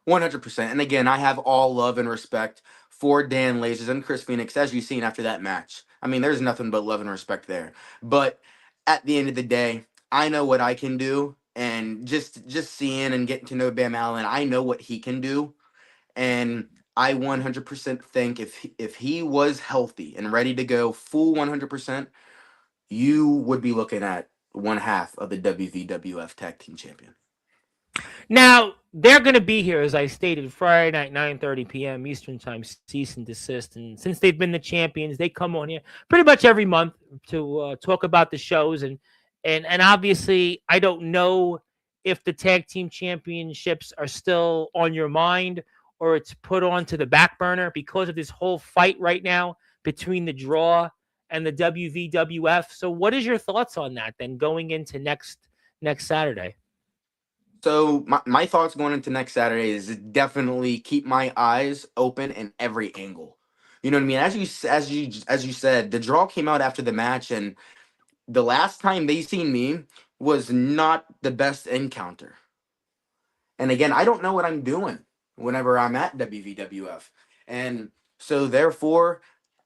100%. And again, I have all love and respect for Dan Lasers and Chris Phoenix, as you've seen after that match. I mean, there's nothing but love and respect there. But at the end of the day, I know what I can do. And just seeing and getting to know Bam Allen, I know what he can do. And I 100% think if he was healthy and ready to go full 100%, you would be looking at one half of the WVWF Tag Team Champion. Now, they're going to be here, as I stated, Friday night, 9:30 p.m. Eastern Time, Cease and Desist. And since they've been the champions, they come on here pretty much every month to talk about the shows. And obviously, I don't know if the Tag Team Championships are still on your mind or it's put onto the back burner because of this whole fight right now between the draw and the WVWF. So what is your thoughts on that then going into next Saturday? So my thoughts going into next Saturday is definitely keep my eyes open in every angle. You know what I mean? As you said, the draw came out after the match, and the last time they seen me was not the best encounter. And again, I don't know what I'm doing whenever I'm at WVWF. And so therefore,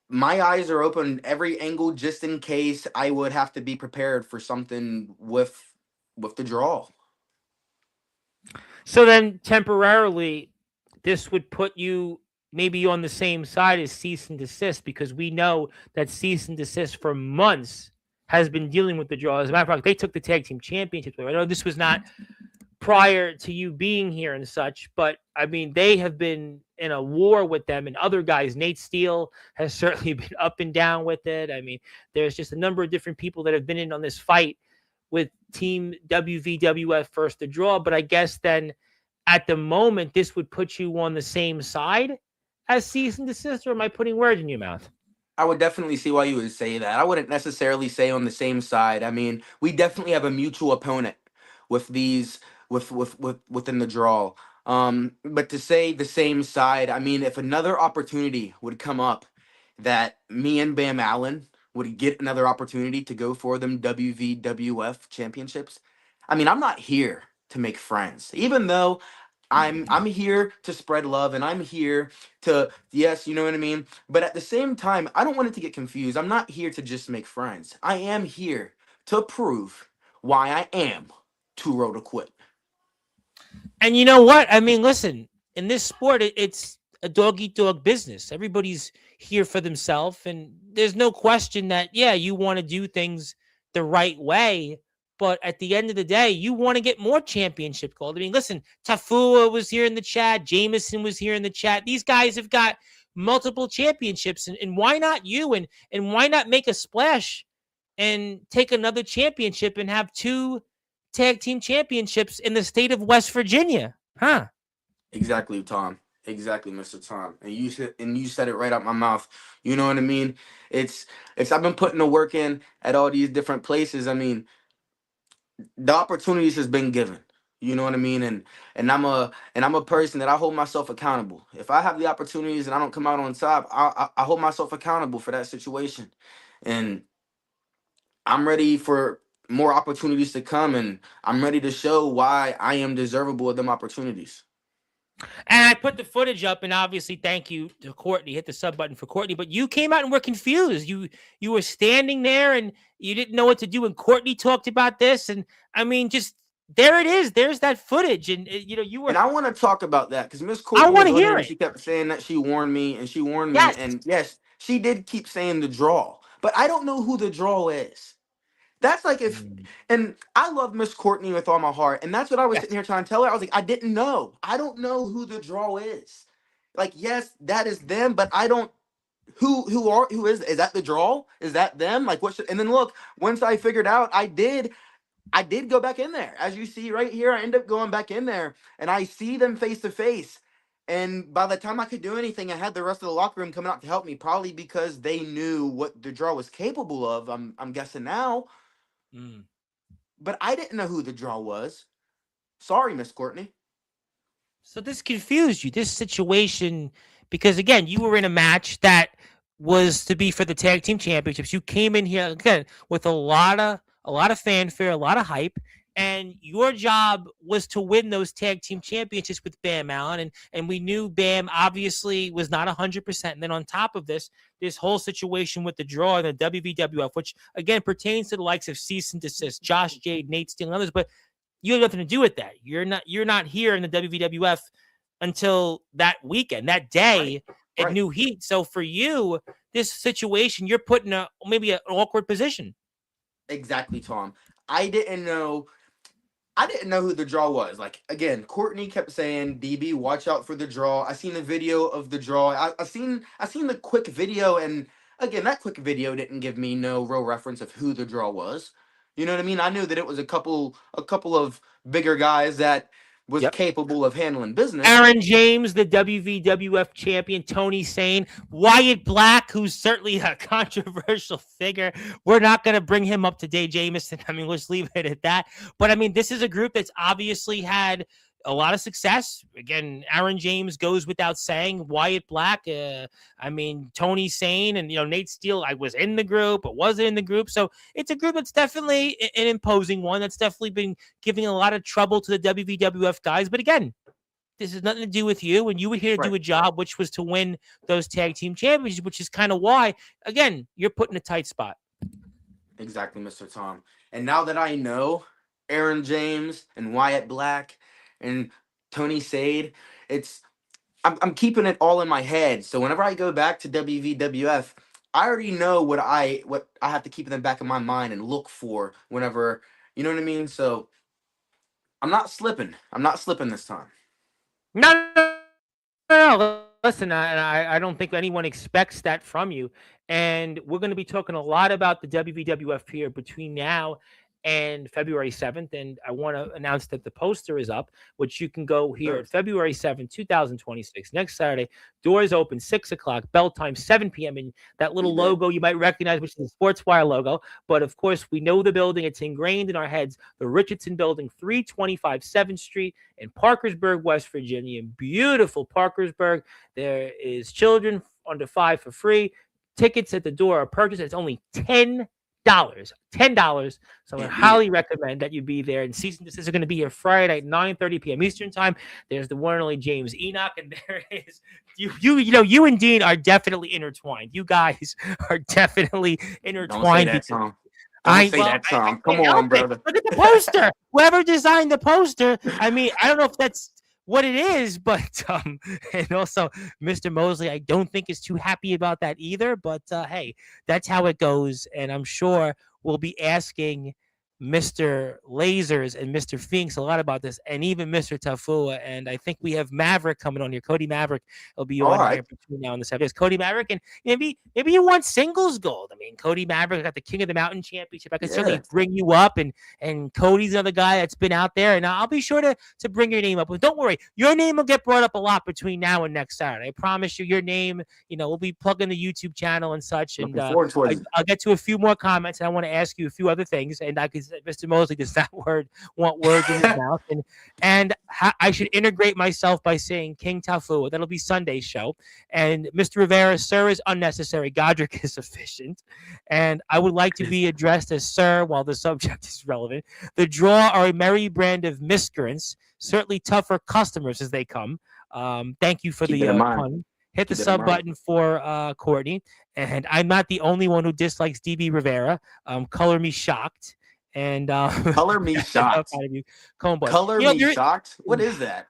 my eyes are open every angle just in case I would have to be prepared for something with the draw. So then temporarily, this would put you maybe on the same side as Cease and Desist, because we know that Cease and Desist for months has been dealing with the draw. As a matter of fact, they took the Tag Team Championships. I know this was not prior to you being here and such, but I mean, they have been in a war with them and other guys. Nate Steele has certainly been up and down with it. I mean, there's just a number of different people that have been in on this fight with Team WVWF first to draw. But I guess then at the moment, this would put you on the same side as cease and desist, or am I putting words in your mouth? I would definitely see why you would say that. I wouldn't necessarily say on the same side. I mean, we definitely have a mutual opponent with these with within the draw. But to say the same side, I mean, if another opportunity would come up that me and Bam Allen would get another opportunity to go for them WVWF championships, I mean, I'm not here to make friends. Even though I'm here to spread love and I'm here to, yes, you know what I mean? But at the same time, I don't want it to get confused. I'm not here to just make friends. I am here to prove why I am too row to quit. And you know what? I mean, listen, in this sport, it's a dog eat dog business. Everybody's here for themselves. And there's no question that, yeah, you want to do things the right way. But at the end of the day, you want to get more championship gold. I mean, listen, Tafua was here in the chat. Jameson was here in the chat. These guys have got multiple championships. And why not you? And why not make a splash and take another championship and have two tag team championships in the state of West Virginia? Huh? Exactly, Tom. Exactly, Mr. Tom. And you said it right out my mouth. You know what I mean? It's I've been putting the work in at all these different places. I mean, the opportunities has been given. You know what I mean? And I'm a person that I hold myself accountable. If I have the opportunities and I don't come out on top, I hold myself accountable for that situation. And I'm ready for more opportunities to come, and I'm ready to show why I am deservable of them opportunities. And I put the footage up, and obviously, thank you to Courtney. Hit the sub button for Courtney. But you came out and were confused. You were standing there and you didn't know what to do. And Courtney talked about this, and I mean, just there it is. There's that footage, and you were. And I want to talk about that because Miss I Courtney want was to on here hear and it. she kept saying that she warned me and she warned me. Yes. And yes, she did keep saying the draw, but I don't know who the draw is. That's like if, Mm. and I love Miss Courtney with all my heart. And that's what I was Yes. sitting here trying to tell her. I was like, I didn't know. I don't know who the draw is. Like, yes, that is them, but I don't, who is that the draw? Is that them? Like, what should, and then look, once I figured out, I did go back in there. As you see right here, I end up going back in there and I see them face to face. And by the time I could do anything, I had the rest of the locker room coming out to help me, probably because they knew what the draw was capable of. I'm guessing now, Mm. but I didn't know who the draw was. Sorry, Miss Courtney. So this confused you, this situation, because again, you were in a match that was to be for the tag team championships. You came in here again with a lot of fanfare, a lot of hype, and your job was to win those tag team championships with Bam Allen. And we knew Bam obviously was not 100%. And then on top of this whole situation with the draw and the WVWF, which again pertains to the likes of Cease and Desist, Josh Jade, Nate Steele, and others, but you have nothing to do with that. You're not here in the WWF until that weekend, that Right. day at Right. New Heat. So for you, this situation, you're put in a maybe an awkward position. Exactly, Tom. I didn't know I didn't know who the draw was. Like again, Courtney kept saying, "DB, watch out for the draw." I seen the video of the draw. I seen the quick video, and again, that quick video didn't give me no real reference of who the draw was. You know what I mean? I knew that it was a couple of bigger guys that was Yep. capable of handling business. Aaron James, the WVWF champion, Tony Sane, Wyatt Black, who's certainly a controversial figure. We're not going to bring him up today, Jameson. I mean, let's leave it at that. But I mean, this is a group that's obviously had a lot of success. Again, Aaron James goes without saying. Wyatt Black, I mean, Tony Sane and, Nate Steele, I was in the group, but wasn't in the group. So it's a group that's definitely an imposing one. That's definitely been giving a lot of trouble to the WVWF guys. But again, this has nothing to do with you, and you were here to Right. do a job, which was to win those tag team championships, which is kind of why, again, you're put in a tight spot. Exactly, Mr. Tom. And now that I know Aaron James and Wyatt Black and Tony Sade, it's I'm keeping it all in my head. So whenever I go back to WVWF, I already know what I have to keep in the back of my mind and look for whenever, you know what I mean? So I'm not slipping. I'm not slipping this time. No, no. Listen, I don't think anyone expects that from you. And we're going to be talking a lot about the WVWF here between now and February 7th. And I want to announce that the poster is up, which you can go here Sure. at February 7th, 2026, next Saturday. Doors open 6 o'clock, bell time 7 p.m. And that Be little there. logo you might recognize, which is the Sportswire logo. But of course, we know the building, it's ingrained in our heads. The Richardson Building, 325 7th Street in Parkersburg, West Virginia. In beautiful Parkersburg. There is children under 5 for free. Tickets at the door are purchased. It's only $10. $10. So I Can't beat it. highly recommend that you be there. And season this is going to be here Friday night, 9:30 p.m. Eastern time. There's the one and only James Enoch, and there is you and Dean are definitely intertwined. You guys are definitely Don't say intertwined that, because Tom. Don't say well, that, I Tom. Come can't help on, it. brother. Look at the poster. Whoever designed the poster, I mean, I don't know if that's what it is, but and also Mr. Mosley, I don't think is too happy about that either. But hey, that's how it goes, and I'm sure we'll be asking Mr. Lasers and Mr. Finks a lot about this, and even Mr. Tafua. And I think we have Maverick coming on here. Cody Maverick will be All on right. here between now and the 7th. Cody Maverick, and maybe you want singles gold. I mean, Cody Maverick got the King of the Mountain championship. I could Yeah. certainly bring you up, and Cody's another guy that's been out there, and I'll be sure to bring your name up. But don't worry, your name will get brought up a lot between now and next Saturday. I promise you, your name. We'll be plugging the YouTube channel and such, and Looking forward to it. I'll get to a few more comments, and I want to ask you a few other things. And I could, Mr. Mosley does not want words in his mouth, and I should integrate myself by saying King Tafua. That'll be Sunday's show. And Mr. Rivera, sir is unnecessary. Godric is sufficient. And I would like to be addressed as sir while the subject is relevant. The draw are a merry brand of miscreants, certainly tougher customers as they come. Thank you for Keep it the in mind. pun. Hit the Keep it in sub mind. button for Courtney. And I'm not the only one who dislikes DB Rivera. Color me shocked. And Color me shocked. out of you, Cone Boy. Color me shocked. What is that?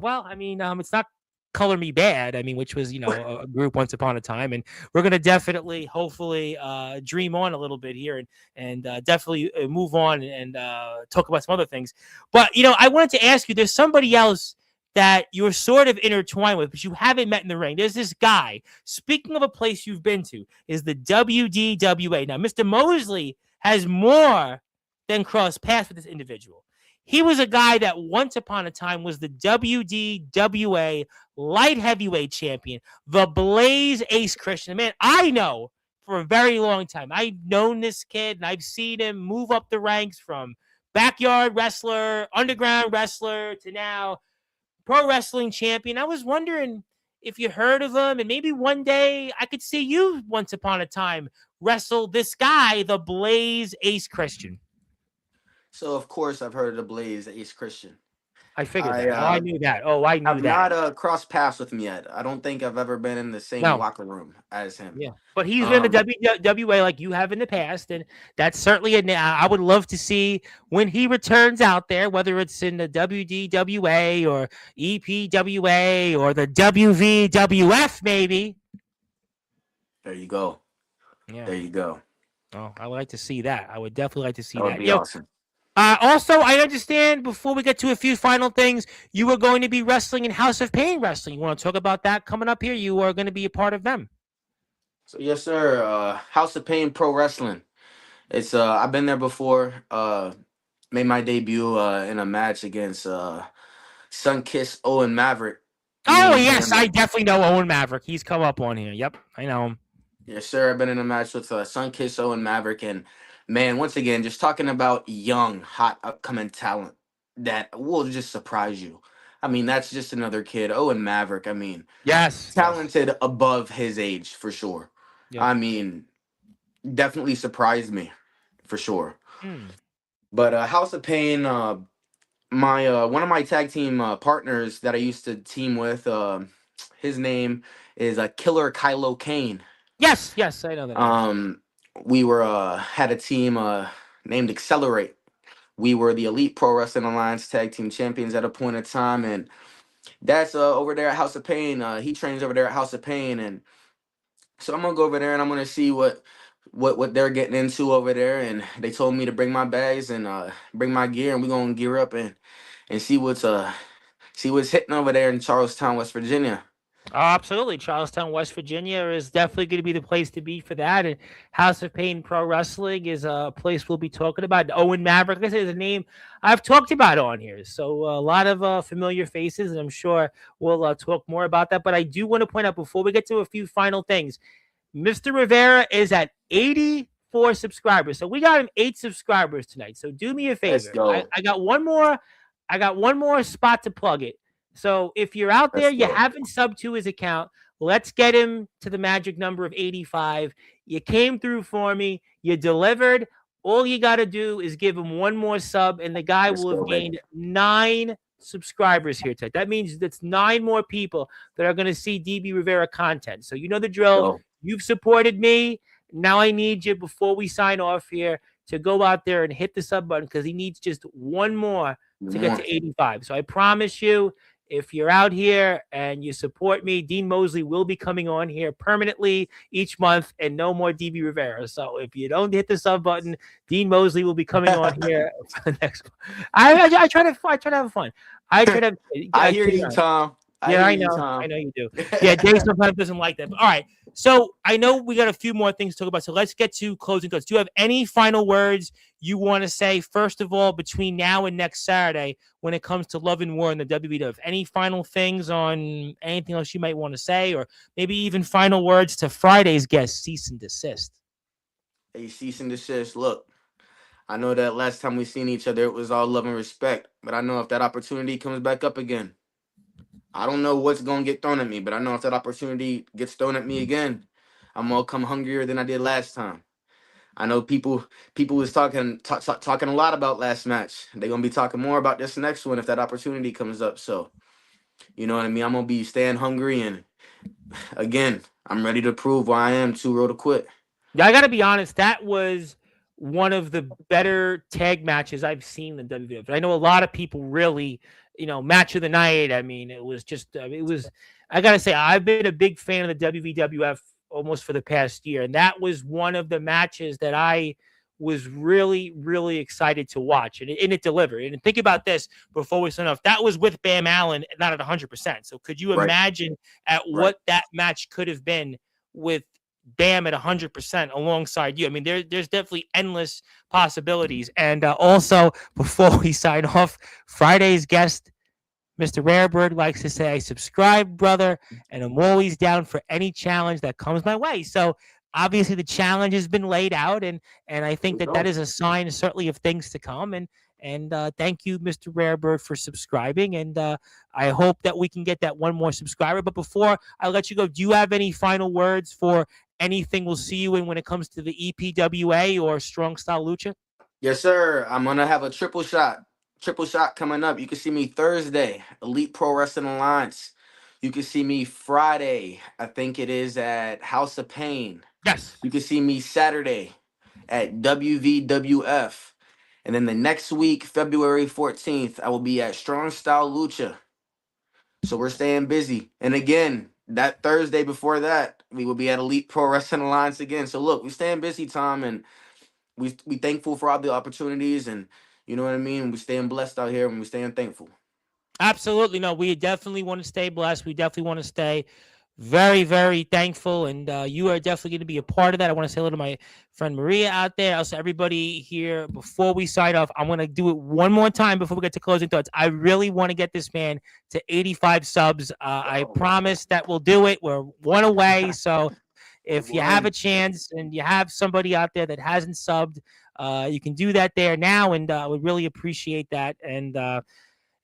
Well, I mean, it's not Color Me Bad. I mean, which was a group once upon a time, and we're gonna definitely, hopefully, dream on a little bit here, and definitely move on and talk about some other things. But I wanted to ask you. There's somebody else that you're sort of intertwined with, but you haven't met in the ring. There's this guy. Speaking of a place you've been to, is the WDWA. Now, Mr. Mosley has more than crossed paths with this individual. He was a guy that once upon a time was the WDWA light heavyweight champion, the Blaze Ace Christian. Man, I know for a very long time. I've known this kid and I've seen him move up the ranks from backyard wrestler, underground wrestler to now pro wrestling champion. I was wondering if you heard of him, and maybe one day I could see you once upon a time wrestle this guy, the Blaze Ace Christian. So of course I've heard of the Blaze Ace Christian. I figured I that. I knew that. I knew have that. not crossed paths with him yet. I don't think I've ever been in the same No. locker room as him. Yeah, but he's been in the Um, WWA like you have in the past, and that's certainly I would love to see when he returns out there, whether it's in the WDWA or EPWA or the WVWF, maybe. there you go. Yeah. There you go. Oh, I would like to see that. I would definitely like to see That would that. be awesome. Also, I understand before we get to a few final things, you are going to be wrestling in House of Pain Wrestling. You want to talk about that coming up here? You are going to be a part of them. So yes, sir. House of Pain Pro Wrestling. It's I've been there before. Made my debut in a match against Sunkiss Owen Maverick. Oh, Me, yes, him. I definitely know Owen Maverick. He's come up on here. Yep, I know him. Yes, sir. I've been in a match with Sunkiss Owen Maverick, and man, once again, just talking about young, hot, upcoming talent that will just surprise you. I mean, that's just another kid, Owen Maverick. I mean, Yes. talented above his age for sure. Yep. I mean, definitely surprised me for sure. Hmm. But House of Pain, my one of my tag team partners that I used to team with, his name is Killer Kylo Kane. Yes, I know that name. We were had a team named Accelerate. We were the Elite Pro Wrestling Alliance tag team champions at a point in time, and that's over there at House of Pain. He trains over there at House of Pain, and so I'm gonna go over there and I'm gonna see what they're getting into over there. And they told me to bring my bags and bring my gear, and we're gonna gear up and see what's hitting over there in Charlestown, West Virginia. Oh, absolutely. Charlestown, West Virginia is definitely going to be the place to be for that. And House of Pain Pro Wrestling is a place we'll be talking about. Owen Maverick, like I said, is a name I've talked about on here. So a lot of familiar faces, and I'm sure we'll talk more about that. But I do want to point out before we get to a few final things, Mr. Rivera is at 84 subscribers. So we got him 8 subscribers tonight. So do me a Let's favor. I, go. I got one more. I got one more spot to plug it. So if you're out there, Let's you go. haven't subbed to his account, let's get him to the magic number of 85. You came through for me. You delivered. All you got to do is give him one more sub, and the guy Let's will have go, baby. gained 9 subscribers here tonight. That means that's 9 more people that are going to see DB Rivera content. So you know the drill. Go. You've supported me. Now I need you before we sign off here to go out there and hit the sub button because he needs just one more to get to 85. So I promise you, if you're out here and you support me, Dean Mosley will be coming on here permanently each month and no more DB Rivera. So if you don't hit the sub button, Dean Mosley will be coming on here for the next one. I try to have fun. I try to I hear you, Tom. I yeah, hear I you, know. Tom. I know you do. Yeah, Dave sometimes doesn't like that. But all right. So I know we got a few more things to talk about. So let's get to closing thoughts. Do you have any final words you want to say, first of all, between now and next Saturday when it comes to Love and War and the WWF? Any final things on anything else you might want to say, or maybe even final words to Friday's guest, Cease and Desist? Hey, cease and desist. Look, I know that last time we seen each other, it was all love and respect. But I know if that opportunity comes back up again, I don't know what's gonna get thrown at me. But I know if that opportunity gets thrown at me again, I'm gonna come hungrier than I did last time. I know people was talking a lot about last match. They're gonna be talking more about this next one if that opportunity comes up. So you know what I mean. I'm gonna be staying hungry, and again, I'm ready to prove why I am too real to quit. Yeah, I got to be honest. That was one of the better tag matches I've seen in the WWF. I know a lot of people really, match of the night. I mean, it was just, it was. I got to say, I've been a big fan of the WWF almost for the past year, and that was one of the matches that I was really, really excited to watch, and it delivered. And think about this before we sign off. That was with Bam Allen, not at 100%. So could you Right, imagine at right. what that match could have been with Bam at 100% alongside you? I mean, there's definitely endless possibilities. And also, before we sign off, Friday's guest, Mr. Rarebird, likes to say, I subscribe, brother, and I'm always down for any challenge that comes my way. So obviously the challenge has been laid out, and I think Let's that go. is a sign certainly of things to come. And thank you, Mr. Rarebird, for subscribing. And I hope that we can get that one more subscriber. But before I let you go, do you have any final words for anything we'll see you in when it comes to the EPWA or Strong Style Lucha? Yes, sir. I'm gonna have a triple shot. Triple shot coming up. You can see me Thursday, Elite Pro Wrestling Alliance. You can see me Friday. I think it is at House of Pain. Yes. You can see me Saturday at WVWF. And then the next week, February 14th, I will be at Strong Style Lucha. So we're staying busy. And again, that Thursday before that, we will be at Elite Pro Wrestling Alliance again. So look, we're staying busy, Tom, and we thankful for all the opportunities, and you know what I mean. We staying blessed out here, and we staying thankful. Absolutely. No, we definitely want to stay blessed. We definitely want to stay very, very thankful. And you are definitely going to be a part of that. I want to say hello to my friend Maria out there. Also, everybody here, before we sign off, I'm going to do it one more time before we get to closing thoughts. I really want to get this man to 85 subs. I promise that we'll do it. We're one away. So if you have a One. chance and you have somebody out there that hasn't subbed, you can do that there now. And I would really appreciate that. And,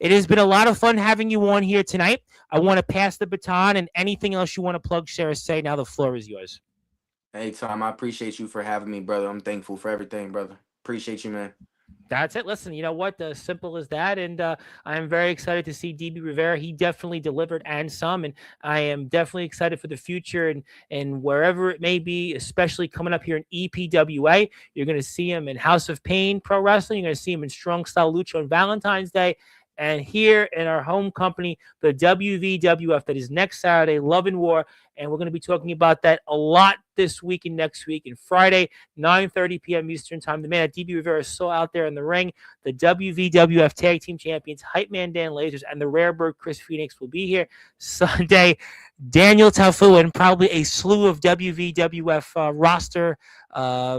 it has been a lot of fun having you on here tonight. I want to pass the baton, and anything else you want to plug, share, or say, now the floor is yours. Hey, Tom, I appreciate you for having me, brother. I'm thankful for everything, brother. Appreciate you, man. That's it. Listen, you know what? Simple as that. And I'm very excited to see DB Rivera. He definitely delivered and some. And I am definitely excited for the future and wherever it may be, especially coming up here in EPWA. You're going to see him in House of Pain Pro Wrestling. You're going to see him in Strong Style Lucha on Valentine's Day. And here in our home company, the WVWF, that is next Saturday, Love and War. And we're going to be talking about that a lot this week and next week. And Friday, 9:30 p.m. Eastern Time, the man at DB Rivera is still out there in the ring. The WVWF Tag Team Champions, Hype Man Dan Lasers, and the Rare Bird Chris Phoenix will be here. Sunday, Daniel Tafu and probably a slew of WVWF roster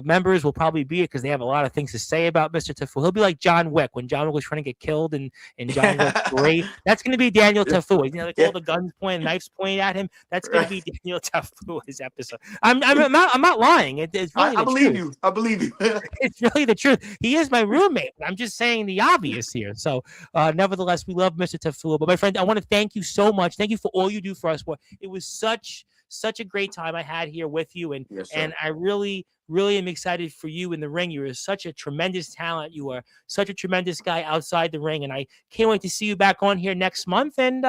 members will probably be here because they have a lot of things to say about Mr. Tafu. He'll be like John Wick when John Wick was trying to get killed in John Wick 3. That's going to be Daniel Tafu. You know, like all the guns pointing, knives pointing at him. That's going to be Daniel Tafu his episode. I'm not lying. It's really I believe truth. you. I believe you. It's really the truth. He is my roommate. I'm just saying the obvious here. So, nevertheless, we love Mr. Tafu. But my friend, I want to thank you so much. Thank you for all you do for us. It was such a great time I had here with you, and Yes, and I really am excited for you in the ring. You are such a tremendous talent. You are such a tremendous guy outside the ring, and I can't wait to see you back on here next month. And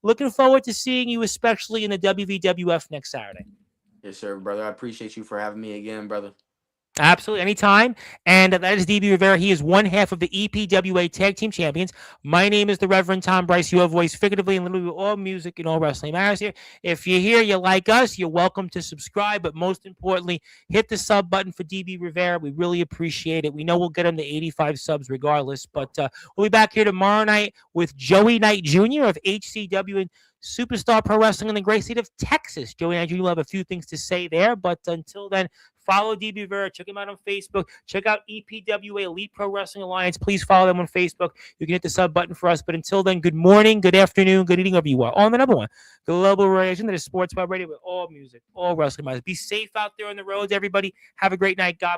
looking forward to seeing you, especially in the WVWF next Saturday. Yes, sir, brother. I appreciate you for having me again, brother. Absolutely, anytime. And that is DB Rivera. He is one half of the EPWA Tag Team Champions. My name is the Reverend Tom Bryce. You have voice figuratively and literally all music and all wrestling matters here. If you're here, you like us, you're welcome to subscribe. But most importantly, hit the sub button for DB Rivera. We really appreciate it. We know we'll get him to 85 subs regardless. But we'll be back here tomorrow night with Joey Knight Jr. of HCW and Superstar Pro Wrestling in the great state of Texas. Joey Knight Jr. will have a few things to say there. But until then, follow DB Rivera. Check him out on Facebook. Check out EPWA, Elite Pro Wrestling Alliance. Please follow them on Facebook. You can hit the sub button for us. But until then, good morning, good afternoon, good evening, wherever you are. On the number one, global radio station that is Sportswire Radio with all music, all wrestling matters. Be safe out there on the roads, everybody. Have a great night. God